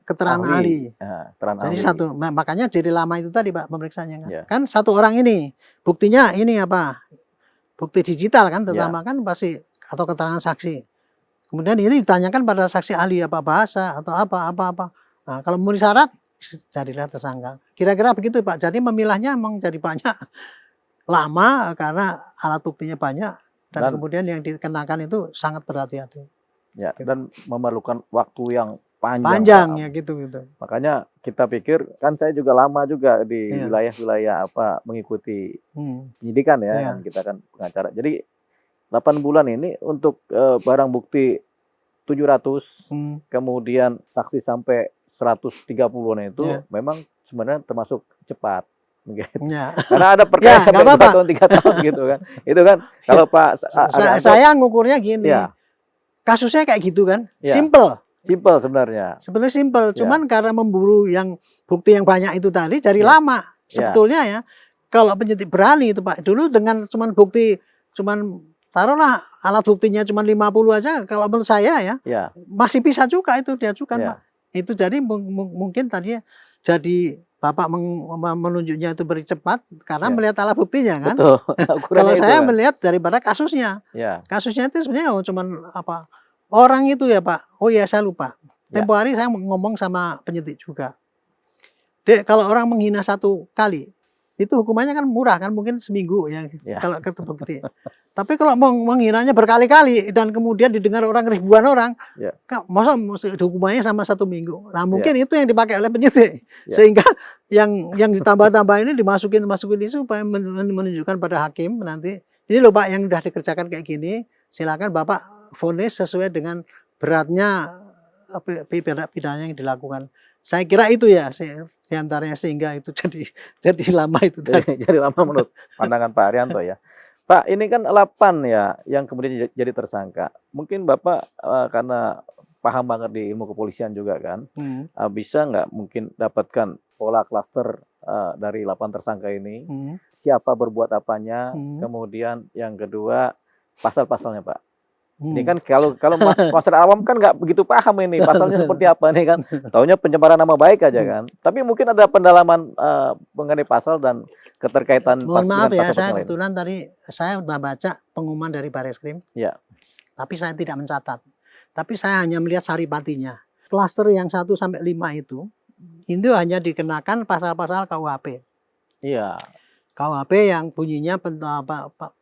Keterangan ahli. Jadi satu, makanya jadi lama itu tadi Pak pemeriksaannya kan. Kan satu orang ini buktinya ini apa? Bukti digital kan terutama kan pasti, atau keterangan saksi. Kemudian ini ditanyakan pada saksi ahli apa bahasa atau apa. Nah, kalau memenuhi syarat jadilah tersangka. Kira-kira begitu Pak. Jadi memilahnya memang jadi banyak lama karena alat buktinya banyak dan kemudian yang dikenakan itu sangat berhati-hati. Ya, dan memerlukan waktu yang panjang ya gitu. Makanya kita pikir, kan saya juga lama juga di wilayah-wilayah mengikuti penyidikan ya, kan kita kan pengacara. Jadi 8 bulan ini untuk barang bukti 700, kemudian saksi sampai 130-an itu memang sebenarnya termasuk cepat. Karena ada perkara sampai 2 tahun 3 tahun gitu kan. Itu kan kalau Pak saya ngukurnya gini. Kasusnya kayak gitu kan. Simpel sebenarnya. Sebenarnya simpel, cuman karena memburu yang bukti yang banyak itu tadi jadi lama. Sebetulnya ya, kalau penyidik berani itu Pak, dulu dengan cuman bukti, taruhlah alat buktinya cuma 50 aja, kalau menurut saya ya, masih bisa juga itu diajukan Pak. Itu jadi mungkin tadi jadi Bapak menunjuknya itu beri cepat karena melihat alat buktinya kan. Kalau saya melihat daripada kasusnya. Kasusnya itu sebenarnya cuman apa? Orang itu ya Pak, oh ya saya lupa. Tempo hari saya ngomong sama penyidik juga. Dek, kalau orang menghina 1 kali, itu hukumannya kan murah kan, mungkin seminggu ya Ya. kalau terbukti. Tapi kalau menghinanya berkali-kali dan kemudian didengar orang ribuan orang, Ya. masa hukumannya sama 1 minggu. Nah mungkin Ya. itu yang dipakai oleh penyidik, Ya. sehingga yang ditambah-tambah ini dimasukin itu supaya menunjukkan pada hakim nanti, ini loh Pak yang sudah dikerjakan kayak gini, silakan Bapak vonis sesuai dengan beratnya pidana yang dilakukan. Saya kira itu ya diantaranya sehingga itu jadi lama itu tadi. Jadi lama menurut pandangan Pak Haryanto ya. Pak, ini kan 8 ya yang kemudian jadi tersangka. Mungkin Bapak karena paham banget di ilmu kepolisian juga kan, bisa nggak mungkin dapatkan pola klaster dari 8 tersangka ini, siapa berbuat apanya, kemudian yang kedua pasal-pasalnya Pak. Ini kan kalau masyarakat awam kan nggak begitu paham ini pasalnya seperti apa nih kan, taunya pencemaran nama baik aja kan. Tapi mungkin ada pendalaman mengenai pasal dan keterkaitan. Mohon maaf ya, saya kebetulan tadi saya baca pengumuman dari Bareskrim, ya. Tapi saya tidak mencatat. Tapi saya hanya melihat saripatinya. Klaster yang 1 sampai 5 itu hanya dikenakan pasal-pasal KUHP. Iya. KUHP yang bunyinya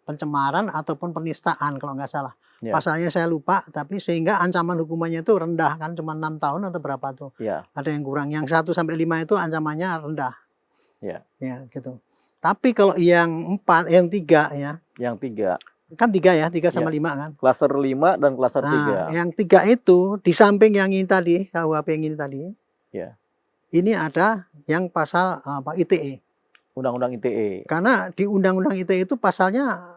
pencemaran ataupun penistaan kalau nggak salah. Ya. Pasalnya saya lupa, tapi sehingga ancaman hukumannya itu rendah kan, cuma 6 tahun atau berapa tuh. Ya. Ada yang kurang. Yang 1 sampai 5 itu ancamannya rendah. Ya. Ya gitu. Tapi kalau yang 3 ya. Yang 3. Kan 3 ya, 3 sama 5 kan. Klaster 5 dan klaster 3. Yang 3 itu di samping yang ini tadi, KUHP yang ini tadi. Ya. Ini ada yang pasal ITE. Undang-undang ITE. Karena di Undang-Undang ITE itu pasalnya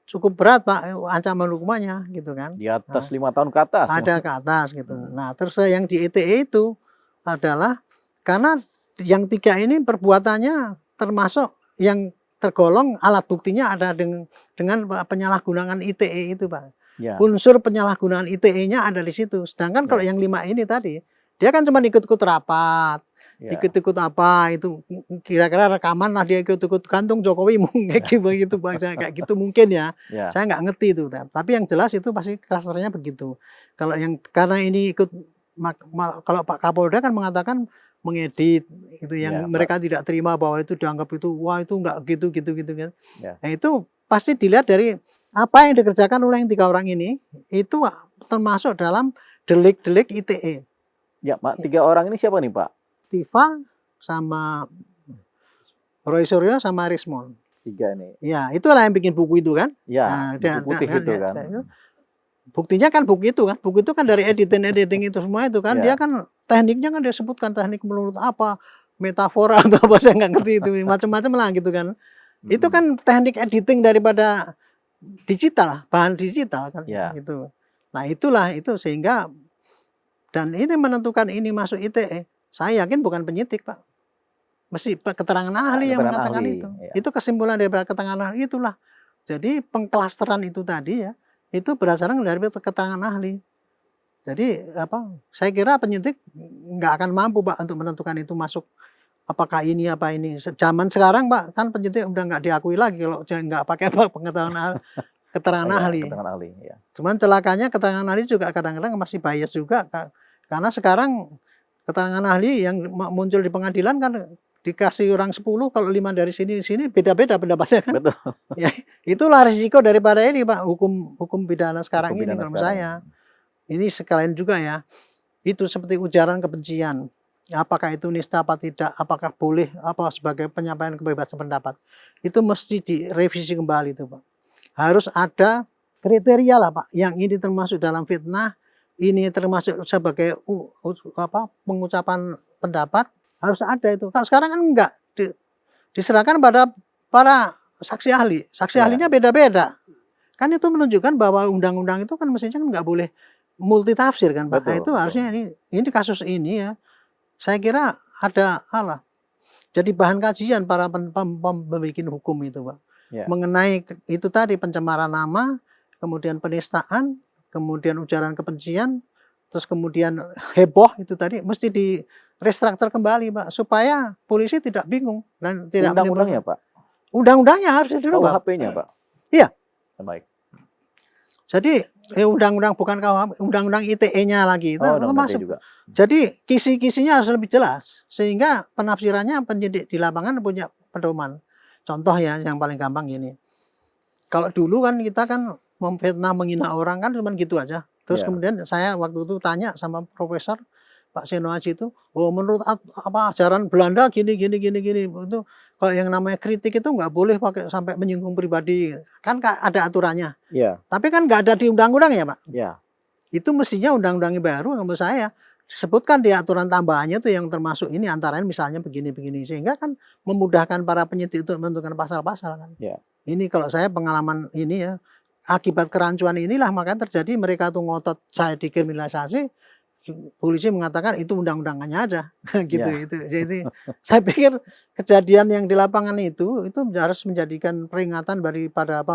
cukup berat Pak, ancaman hukumannya gitu kan. Di atas 5 tahun ke atas. Ada ke atas gitu. Nah terus yang di ITE itu adalah karena yang 3 ini perbuatannya termasuk yang tergolong alat buktinya ada dengan penyalahgunaan ITE itu Pak. Ya. Unsur penyalahgunaan ITE-nya ada di situ. Sedangkan kalau yang 5 ini tadi, dia kan cuma ikut-ikut rapat. Ya. Ikut-ikut apa itu kira-kira rekaman lah dia ikut-ikut gantung Jokowi mungkin begitu kayak gitu mungkin ya. Saya nggak ngerti itu, tapi yang jelas itu pasti klasternya begitu. Kalau yang karena ini ikut kalau Pak Kapolda kan mengatakan mengedit itu yang mereka tidak terima bahwa itu dianggap itu wah itu nggak gitu kan. Ya. Nah itu pasti dilihat dari apa yang dikerjakan oleh yang 3 orang ini itu termasuk dalam delik-delik ITE. Ya Pak, 3 orang ini siapa nih Pak? Tifa sama Roy Suryo sama Rismon. 3 nih. Ya, itulah yang bikin buku itu kan. Ya, buku putih itu kan. Buktinya kan buku itu kan. Buku itu kan dari editing itu semua itu kan. Ya. Dia kan tekniknya kan dia sebutkan teknik menurut apa, metafora atau apa saya nggak ngerti itu macam-macam lah gitu kan. Itu kan teknik editing daripada digital, bahan digital kan gitu. Nah, itulah itu sehingga dan ini menentukan ini masuk ITE. Saya yakin bukan penyidik Pak, mesti keterangan ahli yang mengatakan ahli, itu. Ya. Itu kesimpulan dari keterangan ahli itulah. Jadi pengklasteran itu tadi ya, itu berdasarkan dari keterangan ahli. Jadi saya kira penyidik nggak akan mampu Pak untuk menentukan itu masuk apakah ini apa ini. Zaman sekarang Pak kan penyidik udah nggak diakui lagi kalau nggak pakai pengetahuan keterangan ahli. Keterangan ahli. Ya. Cuman celakanya keterangan ahli juga kadang-kadang masih bias juga karena sekarang keterangan ahli yang muncul di pengadilan kan dikasih orang 10, kalau 5 dari sini beda-beda pendapatnya kan. Betul. Ya, itulah risiko daripada ini Pak, hukum pidana sekarang ini menurut saya. Ini sekalian juga ya, itu seperti ujaran kebencian. Apakah itu nista apa tidak, apakah boleh sebagai penyampaian kebebasan pendapat. Itu mesti direvisi kembali itu Pak. Harus ada kriteria lah Pak, yang ini termasuk dalam fitnah, ini termasuk sebagai pengucapan pendapat, harus ada itu. Sekarang kan enggak diserahkan pada para saksi ahli. Saksi ahlinya beda-beda. Kan itu menunjukkan bahwa undang-undang itu kan mestinya nggak boleh multitafsir kan Pak. Betul, itu harusnya ini kasus ini ya. Saya kira ada jadi bahan kajian para pembuat hukum itu Pak. Ya. Mengenai itu tadi pencemaran nama, kemudian penistaan, kemudian ujaran kebencian, terus kemudian heboh itu tadi mesti di restruktur kembali Pak supaya polisi tidak bingung dan tidak undang-undangnya Pak. Undang-undangnya harus dirubah. KUHP-nya Pak. Iya. Baik. Jadi undang-undang bukan KUHP, undang-undang ITE-nya lagi itu masuk. Juga. Jadi kisi-kisinya harus lebih jelas sehingga penafsirannya penyidik di lapangan punya pedoman. contoh ya yang paling gampang gini. Kalau dulu kan kita kan memfitnah, menghina orang kan cuma gitu aja. Terus Ya. kemudian saya waktu itu tanya sama profesor Pak Seno Aji itu, oh menurut apa ajaran Belanda gini gini gini gini. Itu kalau yang namanya kritik itu nggak boleh pakai sampai menyinggung pribadi. Kan ada aturannya. Ya. Tapi kan nggak ada di undang-undang ya Pak. Ya. Itu mestinya undang-undang baru menurut saya sebutkan di aturan tambahannya itu yang termasuk ini antara lain misalnya begini-begini sehingga kan memudahkan para penyidik untuk menentukan pasal-pasal kan. Ya. Ini kalau saya pengalaman ini ya akibat kerancuan inilah makanya terjadi mereka tuh ngotot saya dikriminalisasi, polisi mengatakan itu undang-undangannya aja gitu Ya. itu. Jadi saya pikir kejadian yang di lapangan itu harus menjadikan peringatan daripada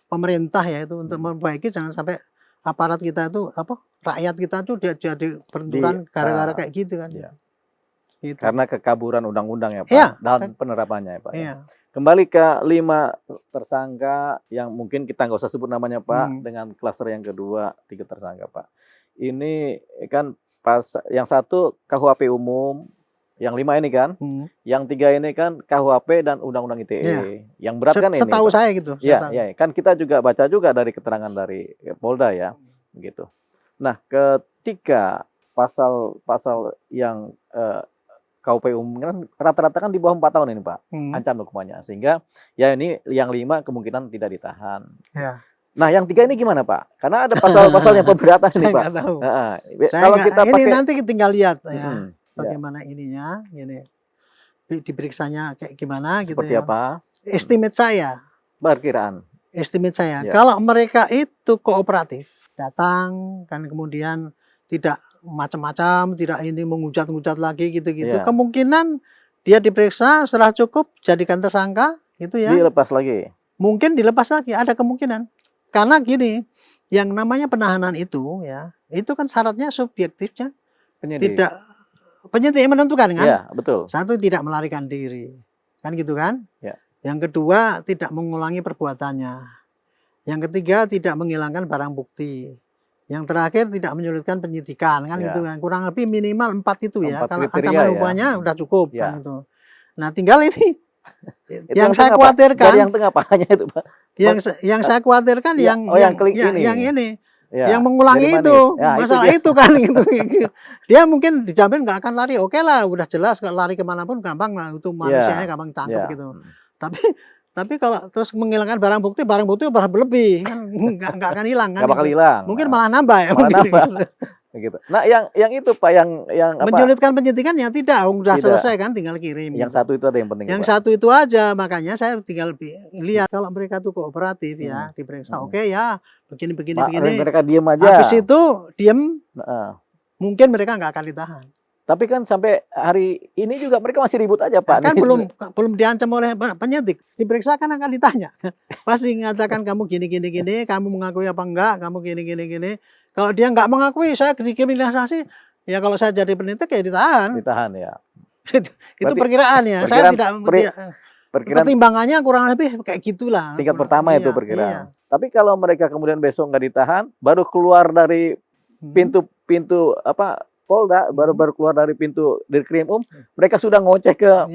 pemerintah ya itu untuk memperbaiki jangan sampai aparat kita itu rakyat kita tuh jadi benturan gara-gara kayak gitu kan. Ya. Gitu. Karena kekaburan undang-undang ya Pak Ya, dalam penerapannya ya Pak. Iya. Kembali ke 5 tersangka yang mungkin kita nggak usah sebut namanya Pak, dengan klaster yang kedua 3 tersangka Pak. Ini kan pas yang satu KUHP umum, yang 5 ini kan, yang 3 ini kan KUHP dan Undang-Undang ITE. Ya. Yang berat kan ini. Setahu saya gitu. Iya, kan kita juga baca juga dari keterangan dari Polda ya, gitu. Nah, ketika pasal-pasal yang KUHP umum kan rata-rata kan di bawah 4 tahun ini Pak, ancam hukumannya. Sehingga ya ini yang 5 kemungkinan tidak ditahan. Ya. Nah yang 3 ini gimana Pak? Karena ada pasal-pasal yang pemberatan ini Pak. Saya tahu. Kalau kita ini pakai nanti tinggal lihat ya bagaimana ininya, gini diperiksanya kayak gimana gitu. Seperti apa? Estimate saya. Perkiraan. Estimate saya. Kalau mereka itu kooperatif, datang kan kemudian tidak macam-macam, tidak ini menghujat-hujat lagi gitu-gitu. Kemungkinan dia diperiksa setelah cukup jadikan tersangka gitu ya. Dilepas lagi. Mungkin dilepas lagi, ada kemungkinan. Karena gini, yang namanya penahanan itu ya, itu kan syaratnya subjektifnya. Penyidik. Tidak penyidik yang menentukan kan? Iya, betul. Satu tidak melarikan diri. Kan gitu kan? Ya. Yang kedua tidak mengulangi perbuatannya. Yang ketiga tidak menghilangkan barang bukti. Yang terakhir tidak menyulitkan penyidikan kan gitu kan. Kurang lebih minimal 4 itu ya. Kalau ancaman hukumannya udah cukup kan itu. Nah, tinggal ini yang saya khawatirkan. Yang tengah apanya itu, Pak? Yang saya khawatirkan yang ini. Yang mengulangi itu masalah itu kan gitu. Dia mungkin dijamin nggak akan lari. Oke lah, udah jelas kalau lari kemanapun gampang lah, itu manusianya gampang tangkap gitu. Tapi kalau terus menghilangkan barang bukti berlebih kan nggak akan hilang kan. Nggak bakal hilang. Mungkin malah nambah ya. Malah nambah. Gitu. Nah, yang itu Pak, yang apa? Menyulitkan penyidikan ya tidak, udah selesai kan, tinggal kirim. Yang satu itu ada yang penting. Yang satu itu aja, makanya saya tinggal lihat kalau mereka tuh kooperatif ya, diperiksa. Oke ya, begini. Mereka diem aja. Habis itu diem, mungkin mereka nggak akan ditahan. Tapi kan sampai hari ini juga mereka masih ribut aja Pak. Kan belum diancam oleh penyidik, diperiksa kan akan ditanya. Pasti mengatakan kamu gini, kamu mengakui apa enggak, kamu gini. Kalau dia nggak mengakui, saya dikriminalisasi, ya kalau saya jadi penyidik ya ditahan. Ditahan ya. Itu perkiraannya. Saya tidak pertimbangannya kurang lebih kayak gitulah. Tingkat pertama itu perkiraan. Iya. Tapi kalau mereka kemudian besok nggak ditahan, baru keluar dari pintu apa Polda, baru keluar dari pintu Dirkrim mereka sudah ngoceh ke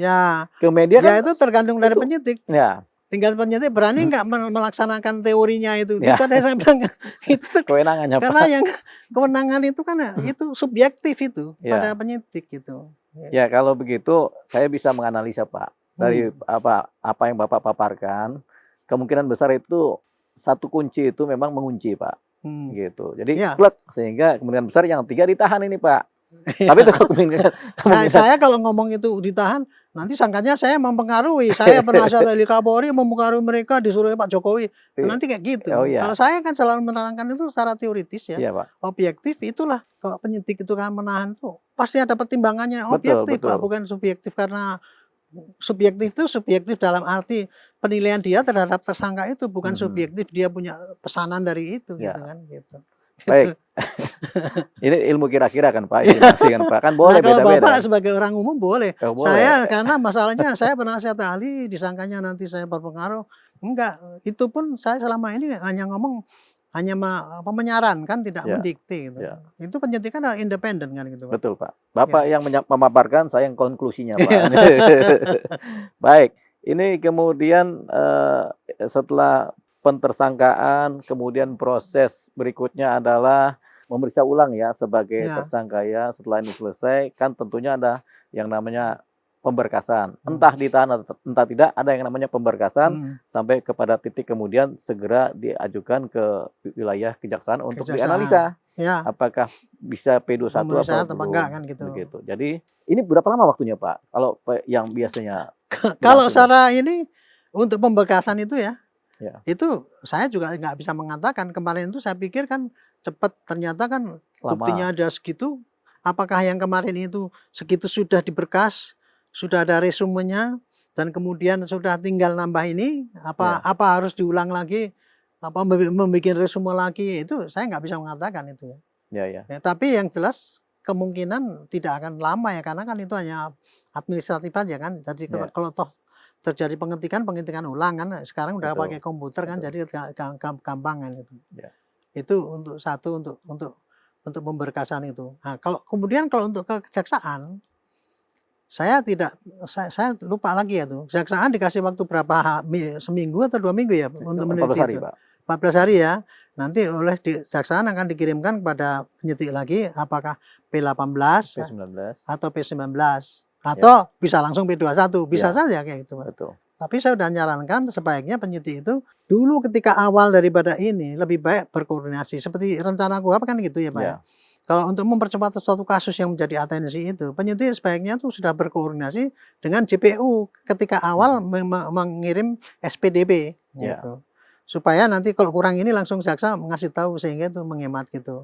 media kan. Ya itu tergantung dari penyidik. Ya. Tinggal penyidik berani nggak melaksanakan teorinya itu. Itu ada saya bilang itu kewenangannya. Karena yang kewenangan itu kan itu subjektif itu pada penyidik gitu. Ya kalau begitu saya bisa menganalisa Pak dari apa yang Bapak paparkan, kemungkinan besar itu satu kunci itu memang mengunci Pak. Gitu. Jadi sehingga kemungkinan besar yang 3 ditahan ini Pak. Tapi itu saya kalau ngomong itu ditahan, nanti sangkanya saya mempengaruhi. Saya penasihat ahli Kapolri mempengaruhi mereka disuruh Pak Jokowi. Nanti kayak gitu. Kalau saya kan selalu menerangkan itu secara teoritis ya. Objektif itulah kalau penyidik itu kan menahan tuh pasti ada pertimbangannya objektif Pak, bukan subjektif karena subjektif itu subjektif dalam arti penilaian dia terhadap tersangka itu bukan subjektif dia punya pesanan dari itu gitu kan gitu. Baik. Ini ilmu kira-kira kan Pak, kan boleh beda-beda. Bapak sebagai orang umum boleh. Saya karena masalahnya saya penasihat ahli disangkanya nanti saya berpengaruh. Enggak, itu pun saya selama ini hanya ngomong menyarankan tidak mendikte gitu. Itu penyidikan independen kan gitu Pak. Betul Pak. Bapak yang memaparkan, saya yang konklusinya Pak. Baik. Ini kemudian setelah pentersangkaan, kemudian proses berikutnya adalah memeriksa ulang ya sebagai Ya. tersangka ya. Setelah ini selesai, kan tentunya ada yang namanya pemberkasan. Entah ditahan atau entah tidak, ada yang namanya pemberkasan sampai kepada titik kemudian segera diajukan ke wilayah kejaksaan untuk dianalisa. Ya. Apakah bisa P21 atau belum, enggak kan gitu. begitu. Jadi ini berapa lama waktunya Pak? Kalau yang biasanya kalau secara ini untuk pemberkasan itu ya, ya, itu saya juga nggak bisa mengatakan. Kemarin itu saya pikir kan cepat, ternyata kan buktinya ada segitu. Apakah yang kemarin itu segitu sudah diberkas, sudah ada resumenya, dan kemudian sudah tinggal nambah ini, apa harus diulang lagi, apa membuat resume lagi, itu saya nggak bisa mengatakan itu ya. Tapi yang jelas kemungkinan tidak akan lama ya, karena kan itu hanya administratif aja kan. Jadi kalau toh terjadi pengetikan ulang kan, sekarang udah pakai komputer kan, jadi gampang kan itu. Itu untuk satu, untuk pemberkasan itu. Nah, kalau untuk kejaksaan, saya lupa lagi ya tuh. Kejaksaan dikasih waktu berapa, seminggu atau 2 minggu ya untuk meneliti 14 hari, itu. Pak. 14 hari ya. Nanti oleh kejaksaan akan dikirimkan kepada penyidik lagi, apakah P18 atau P19 atau bisa langsung P21, bisa saja kayak gitu. Betul. Tapi saya sudah nyarankan sebaiknya penyidik itu dulu ketika awal daripada ini lebih baik berkoordinasi seperti rencana KUHP kan gitu ya Pak ya. Kalau untuk mempercepat suatu kasus yang menjadi atensi itu, penyidik sebaiknya tuh sudah berkoordinasi dengan JPU ketika awal mengirim SPDP gitu. Supaya nanti kalau kurang ini langsung jaksa ngasih tahu, sehingga itu menghemat gitu.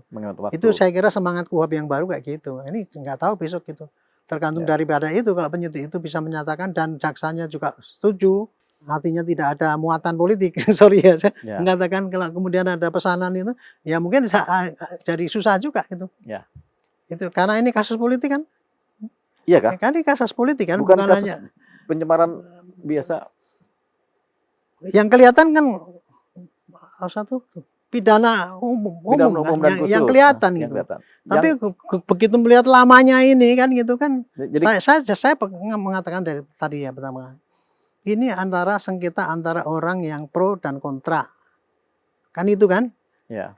Itu saya kira semangat KUHP yang baru kayak gitu. Ini nggak tahu besok gitu. Tergantung daripada itu, kalau penyidik itu bisa menyatakan dan jaksanya juga setuju, artinya tidak ada muatan politik. Sorry ya, saya mengatakan kalau kemudian ada pesanan itu, ya mungkin jadi susah juga itu. Itu karena ini kasus politik kan? Iya kan? Kan ini kasus politik kan, bukan kasus hanya pencemaran biasa. Yang kelihatan kan satu pidana umum kan, yang kelihatan gitu. Tapi begitu melihat lamanya ini kan gitu kan, jadi, saya mengatakan dari tadi ya pertama, ini antara sengketa antara orang yang pro dan kontra, kan itu kan? Ya.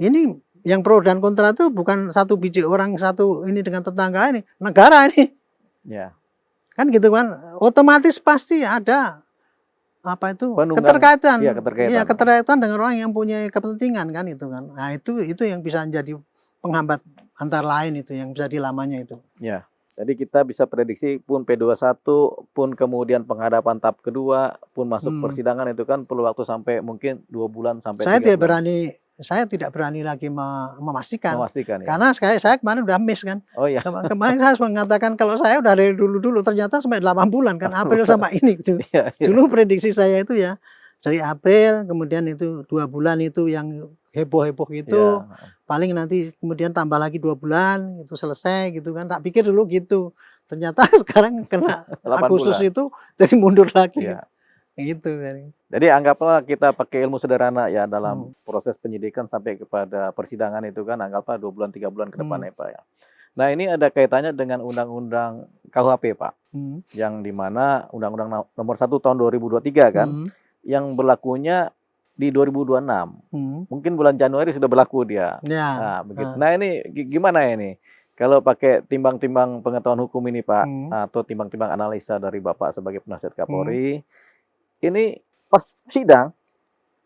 Ini yang pro dan kontra itu bukan satu biji orang satu ini dengan tetangga ini, negara ini. Ya. Kan gitu kan? Otomatis pasti ada apa itu keterkaitan, keterkaitan dengan orang yang punya kepentingan kan itu kan. Nah itu yang bisa menjadi penghambat antara lain itu yang jadi lamanya itu. Ya. Jadi kita bisa prediksi pun P21 pun kemudian penghadapan tahap kedua pun masuk persidangan itu kan perlu waktu sampai mungkin 2 bulan sampai 3 bulan. Saya tidak berani lagi memastikan ya. Karena saya kemarin udah miss kan. Oh iya. Kemarin saya mengatakan kalau saya udah dari dulu ternyata sampai 8 bulan kan, April sama ini gitu. Dulu prediksi saya itu ya dari April, kemudian itu 2 bulan itu yang heboh-heboh gitu. Paling nanti kemudian tambah lagi 2 bulan itu selesai gitu kan. Tak pikir dulu gitu. Ternyata sekarang kena Agustus itu jadi mundur lagi. Gitu kan. Jadi anggaplah kita pakai ilmu sederhana ya dalam proses penyidikan sampai kepada persidangan itu kan anggaplah 2 bulan 3 bulan ke depan ya Pak ya. Nah ini ada kaitannya dengan undang-undang KUHP Pak. Yang dimana undang-undang nomor 1 tahun 2023 kan. Yang berlakunya di 2026. Mungkin bulan Januari sudah berlaku dia. Nah begitu. Nah ini gimana ini? Kalau pakai timbang-timbang pengetahuan hukum ini Pak, atau timbang-timbang analisa dari Bapak sebagai penasihat Kapolri, ini pas sidang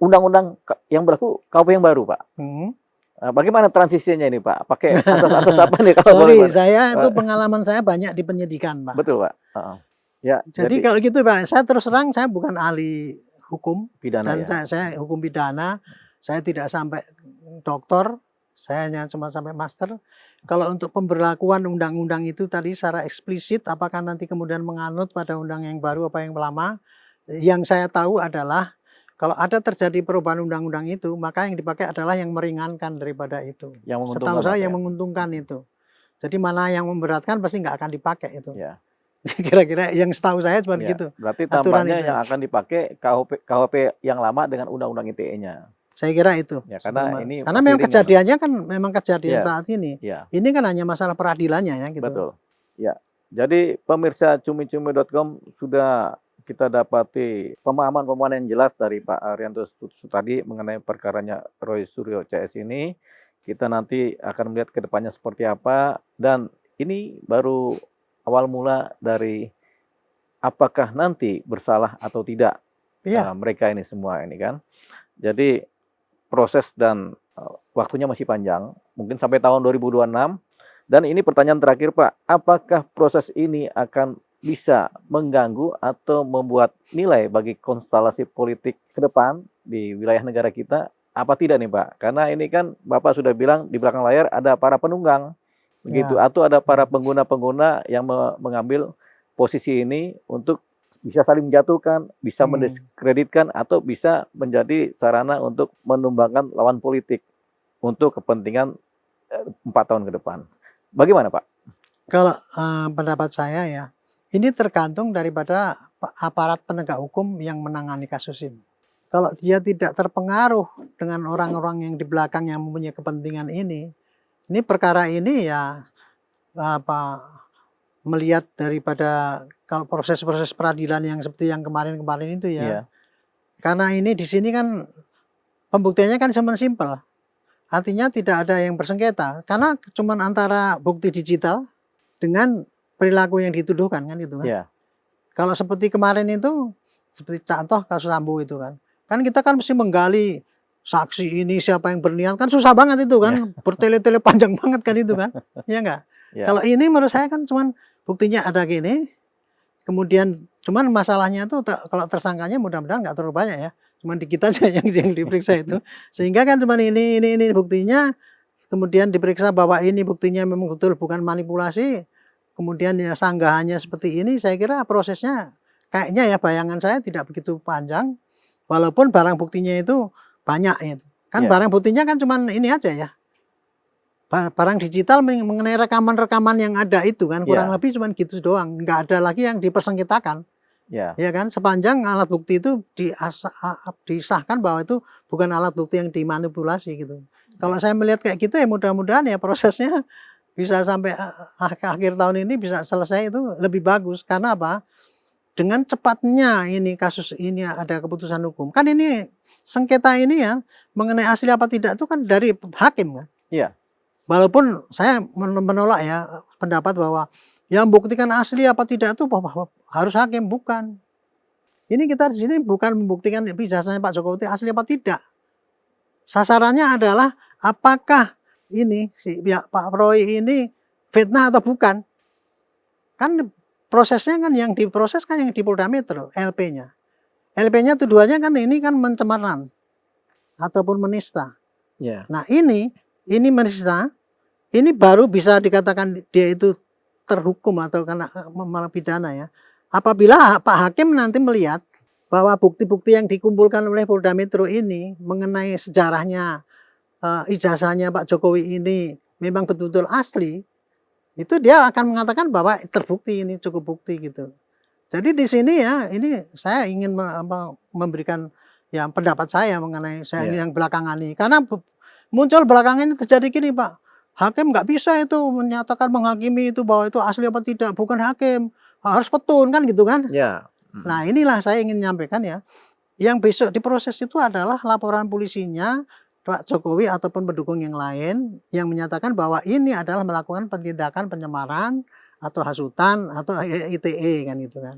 undang-undang yang berlaku KUHP yang baru Pak. Bagaimana transisinya ini Pak? Pakai asas-asas apa nih kalau boleh? Saya itu pengalaman saya banyak di penyidikan Pak. Betul Pak. Ya. Jadi kalau gitu Pak, saya terus terang saya bukan ahli hukum pidana, dan saya hukum pidana. Saya tidak sampai doktor, saya hanya cuma sampai master. Kalau untuk pemberlakuan undang-undang itu tadi secara eksplisit, apakah nanti kemudian menganut pada undang yang baru apa yang lama? Yang saya tahu adalah kalau ada terjadi perubahan undang-undang itu, maka yang dipakai adalah yang meringankan daripada itu. Setahu saya yang menguntungkan itu. Jadi mana yang memberatkan pasti nggak akan dipakai itu. Ya. Kira-kira yang setahu saya seperti itu. Berarti tambahnya yang akan dipakai KUHP yang lama dengan undang-undang ITE-nya. Saya kira itu. Ya, karena memang kejadiannya kan memang kejadian saat ini. Ini kan hanya masalah peradilannya ya gitu. Betul. Ya. Jadi pemirsa cumi-cumi.com sudah kita dapati pemahaman-pemahaman yang jelas dari Pak Arianto tadi mengenai perkaranya Roy Suryo CS ini. Kita nanti akan melihat ke depannya seperti apa, dan ini baru awal mula dari apakah nanti bersalah atau tidak Iya, mereka ini semua ini kan. Jadi proses dan waktunya masih panjang, mungkin sampai tahun 2026. Dan ini pertanyaan terakhir Pak, apakah proses ini akan bisa mengganggu atau membuat nilai bagi konstelasi politik ke depan di wilayah negara kita? Apa tidak nih Pak? Karena ini kan Bapak sudah bilang di belakang layar ada para penunggang, begitu, ya. atau ada para pengguna-pengguna yang mengambil posisi ini untuk bisa saling menjatuhkan, bisa Hmm. mendiskreditkan, atau bisa menjadi sarana untuk menumbangkan lawan politik untuk kepentingan 4 tahun ke depan. Bagaimana Pak? Kalau pendapat saya ya, ini tergantung daripada aparat penegak hukum yang menangani kasus ini. Kalau dia tidak terpengaruh dengan orang-orang yang di belakang yang mempunyai kepentingan ini perkara ini ya apa melihat daripada kalau proses-proses peradilan yang seperti yang kemarin-kemarin itu ya. Iya, Karena ini di sini kan pembuktiannya kan cuma simpel. Artinya tidak ada yang bersengketa karena cuma antara bukti digital dengan perilaku yang dituduhkan kan gitu kan. iya, Kalau seperti kemarin itu, seperti contoh kasus Sambo itu kan. Kan kita kan mesti menggali saksi ini siapa yang berniat kan susah banget itu iya, kan. Bertele-tele panjang banget kan itu kan. Iya enggak? iya, Kalau ini menurut saya kan cuman buktinya ada gini, kemudian cuman masalahnya tuh kalau tersangkanya mudah-mudahan nggak terlalu banyak ya. Cuman dikit aja yang diperiksa itu. Sehingga kan cuman ini buktinya, kemudian diperiksa bahwa ini buktinya memang betul bukan manipulasi, kemudian ya sanggahannya seperti ini, saya kira prosesnya kayaknya ya bayangan saya tidak begitu panjang, walaupun barang buktinya itu banyak itu. Kan iya, barang buktinya kan cuman ini aja ya, barang digital mengenai rekaman-rekaman yang ada itu kan kurang iya, lebih cuman gitu doang, nggak ada lagi yang dipersengketakan. iya, Ya kan, sepanjang alat bukti itu disahkan bahwa itu bukan alat bukti yang dimanipulasi gitu. Kalau iya, saya melihat kayak gitu ya mudah-mudahan ya prosesnya bisa sampai akhir tahun ini bisa selesai itu lebih bagus. Karena apa? Dengan cepatnya ini kasus ini ada keputusan hukum. Kan ini sengketa ini ya mengenai asli apa tidak itu kan dari hakim kan. iya, Walaupun saya menolak ya pendapat bahwa yang membuktikan asli apa tidak itu bahwa harus hakim, bukan. Ini kita di sini bukan membuktikan ijazahnya Pak Jokowi asli apa tidak. Sasarannya adalah apakah ini si pihak Pak Roy ini fitnah atau bukan. Kan prosesnya kan yang diproses kan yang di Polda Metro, LP-nya. LP-nya tuduhannya kan ini kan pencemaran ataupun menista. iya, Nah ini menista, ini baru bisa dikatakan dia itu terhukum atau kena pidana ya. Apabila Pak Hakim nanti melihat bahwa bukti-bukti yang dikumpulkan oleh Polda Metro ini mengenai sejarahnya ijazahnya Pak Jokowi ini memang betul-betul asli, itu dia akan mengatakan bahwa terbukti ini cukup bukti gitu. Jadi di sini ya ini saya ingin memberikan ya pendapat saya mengenai saya iya, yang belakangan ini karena muncul belakangan ini terjadi gini Pak. Hakim nggak bisa itu menyatakan menghakimi itu bahwa itu asli apa tidak, bukan hakim, harus petun kan gitu kan. iya, Nah inilah saya ingin menyampaikan ya, yang besok diproses itu adalah laporan polisinya Pak Jokowi ataupun pendukung yang lain yang menyatakan bahwa ini adalah melakukan tindakan pencemaran atau hasutan atau ITE kan gitu kan.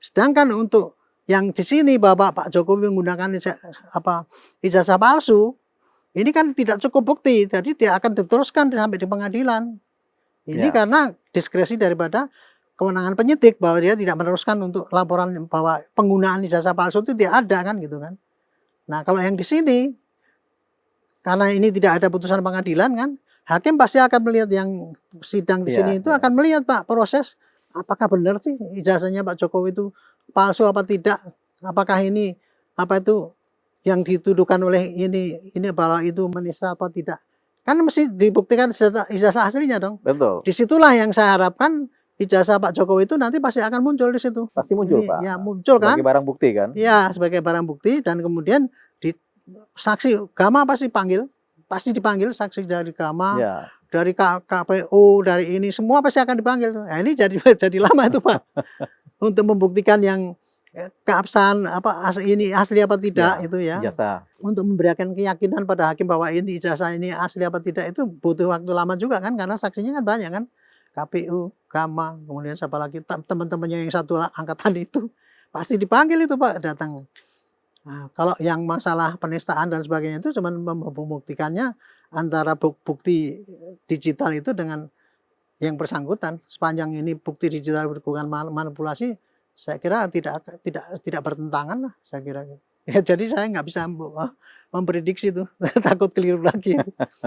Sedangkan untuk yang di sini Bapak Pak Jokowi menggunakan ijazah palsu, ini kan tidak cukup bukti, jadi dia akan diteruskan sampai di pengadilan. Ini iya, karena diskresi daripada kewenangan penyidik bahwa dia tidak meneruskan untuk laporan bahwa penggunaan ijazah palsu itu tidak ada kan gitu kan. Nah kalau yang di sini karena ini tidak ada putusan pengadilan kan, hakim pasti akan melihat yang sidang di iya, sini itu iya, akan melihat Pak proses apakah benar sih ijazahnya Pak Jokowi itu palsu apa tidak, apakah ini apa itu yang dituduhkan oleh ini bahwa itu menista apa tidak, kan mesti dibuktikan ijazah aslinya dong. betul. Disitulah yang saya harapkan ijazah Pak Jokowi itu nanti pasti akan muncul di situ. Pasti muncul Ini Pak, ya muncul sebagai kan? barang bukti kan? Ya sebagai barang bukti dan kemudian di saksi Gama pasti dipanggil saksi dari Gama, Iya, dari KPU, dari ini semua pasti akan dipanggil. Nah ini jadi jadi lama itu Pak untuk membuktikan yang keabsahan ini asli apa tidak Ya, itu ya. ijazah. Untuk memberikan keyakinan pada hakim bahwa ini ijazah ini asli apa tidak itu butuh waktu lama juga kan, karena saksinya kan banyak kan. KPU, Gama, kemudian siapa lagi teman-temannya yang satu angkatan itu pasti dipanggil itu Pak datang. Nah, kalau yang masalah penistaan dan sebagainya itu cuma membuktikannya antara bukti digital itu dengan yang bersangkutan. Sepanjang ini bukti digital bukan manipulasi, saya kira tidak bertentangan lah, saya kira. Ya, jadi saya nggak bisa memprediksi itu, takut keliru lagi.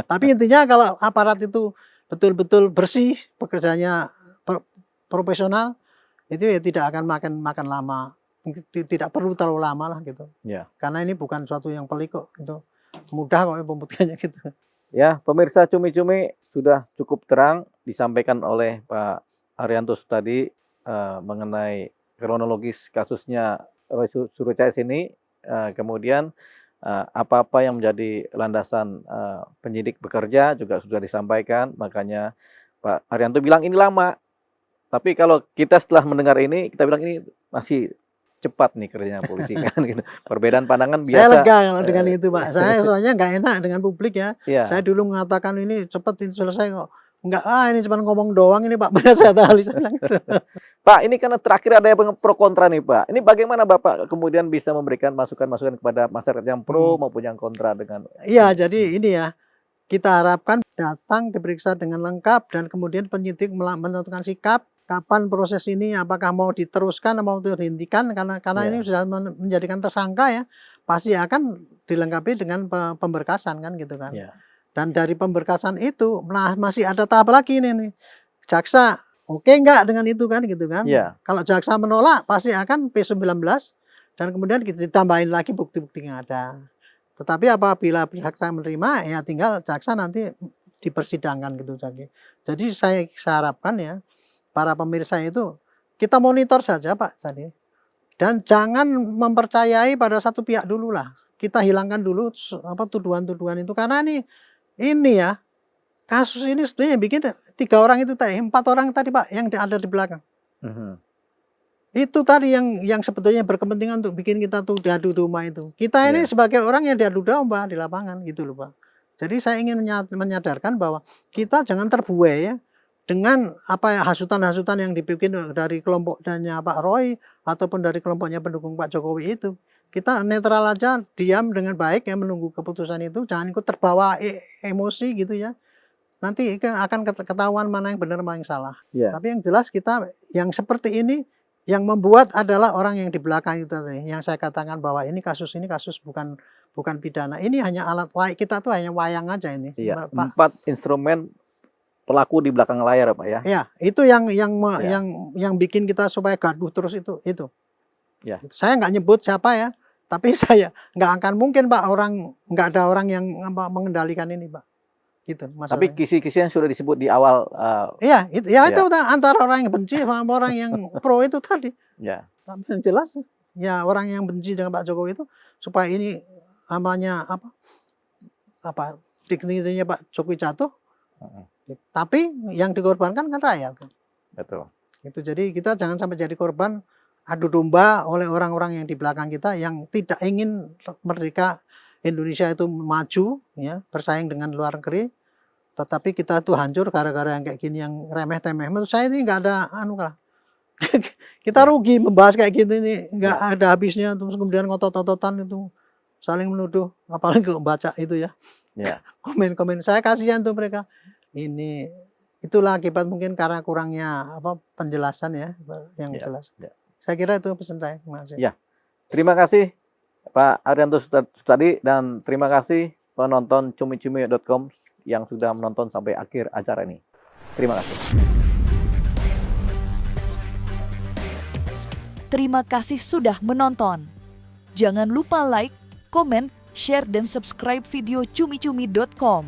Tapi intinya kalau aparat itu betul-betul bersih, pekerjaannya profesional, itu ya tidak akan makan lama, tidak perlu terlalu lama lah gitu. Ya. Karena ini bukan suatu yang pelik kok, itu mudah kok pembuktiannya gitu. Ya, pemirsa Cumi-Cumi, sudah cukup terang disampaikan oleh Pak Arianto tadi mengenai kronologis kasusnya Roy Suryo CS ini, kemudian apa-apa yang menjadi landasan penyidik bekerja juga sudah disampaikan. Makanya Pak Arianto bilang ini lama, tapi kalau kita setelah mendengar ini, kita bilang ini masih cepat nih kerjanya polisi kan gitu. Perbedaan pandangan biasa. Saya lega kalau dengan itu Pak. Saya soalnya nggak enak dengan publik ya. Iya. Saya dulu mengatakan ini cepat ini selesai kok. Enggak, ini cuma ngomong doang ini Pak. Benar saya tahu. Pak, ini karena terakhir ada yang pro kontra nih Pak. Ini bagaimana Bapak kemudian bisa memberikan masukan-masukan kepada masyarakat yang pro maupun yang kontra dengan? Iya, jadi ini ya. Kita harapkan datang diperiksa dengan lengkap dan kemudian penyidik menentukan sikap kapan proses ini, apakah mau diteruskan atau mau dihentikan, karena ini sudah menjadikan tersangka ya, pasti akan dilengkapi dengan pemberkasan kan gitu kan. Dan dari pemberkasan itu masih ada tahap lagi nih, jaksa oke enggak dengan itu kan gitu kan. Kalau jaksa menolak pasti akan P19 dan kemudian kita ditambahin lagi bukti-bukti yang ada. Tetapi apabila jaksa menerima ya tinggal jaksa nanti dipersidangkan gitu. Jadi saya harapkan ya para pemirsa itu kita monitor saja Pak tadi, dan jangan mempercayai pada satu pihak dulu lah. Kita hilangkan dulu tuduhan-tuduhan itu, karena ini ya kasus ini sebenarnya bikin 3 orang itu tadi, 4 orang tadi Pak yang ada di belakang. Itu tadi yang sebetulnya berkepentingan untuk bikin kita tuh diadu domba itu. Kita ini sebagai orang yang diadu domba di lapangan gitu loh Pak. Jadi saya ingin menyadarkan bahwa kita jangan terbuai ya dengan hasutan-hasutan yang dibikin dari kelompoknya Pak Roy ataupun dari kelompoknya pendukung Pak Jokowi itu. Kita netral aja, diam dengan baik ya, menunggu keputusan itu, jangan ikut terbawa emosi gitu ya. Nanti akan ketahuan mana yang benar mana yang salah. Tapi yang jelas kita yang seperti ini yang membuat adalah orang yang di belakang itu tadi. Yang saya katakan bahwa ini kasus bukan pidana. Ini hanya alat kita tuh hanya wayang aja ini. 4 instrumen pelaku di belakang layar Pak ya. Ya, itu yang bikin kita supaya gaduh terus itu. Saya nggak nyebut siapa ya, tapi saya nggak akan mungkin Pak nggak ada orang yang mengendalikan ini Pak. Gitu masalahnya. Tapi kisi-kisi yang sudah disebut di awal. Itu antara orang yang benci sama orang yang pro itu tadi. Tapi yang jelas ya orang yang benci dengan Pak Jokowi itu supaya ini namanya dignity-nya Pak Jokowi jatuh. Tapi yang dikorbankan kan rakyat. Betul. Itu jadi kita jangan sampai jadi korban adu domba oleh orang-orang yang di belakang kita yang tidak ingin merdeka Indonesia itu maju ya, bersaing dengan luar negeri. Tetapi kita tuh hancur gara-gara yang kayak gini yang remeh-temeh. Menurut saya ini nggak ada kita rugi membahas kayak gini ini nggak ada habisnya, terus kemudian ngotot-ngototan itu saling menuduh, apalagi kalau baca itu ya. Komen-komen saya kasihan tuh mereka. Itulah akibat mungkin karena kurangnya penjelasan ya yang jelas. Saya kira itu pesan saya. Terima kasih Pak Arianto Sutadi dan terima kasih penonton cumi-cumi.com yang sudah menonton sampai akhir acara ini. Terima kasih. Terima kasih sudah menonton. Jangan lupa like, komen, share dan subscribe video cumi-cumi.com.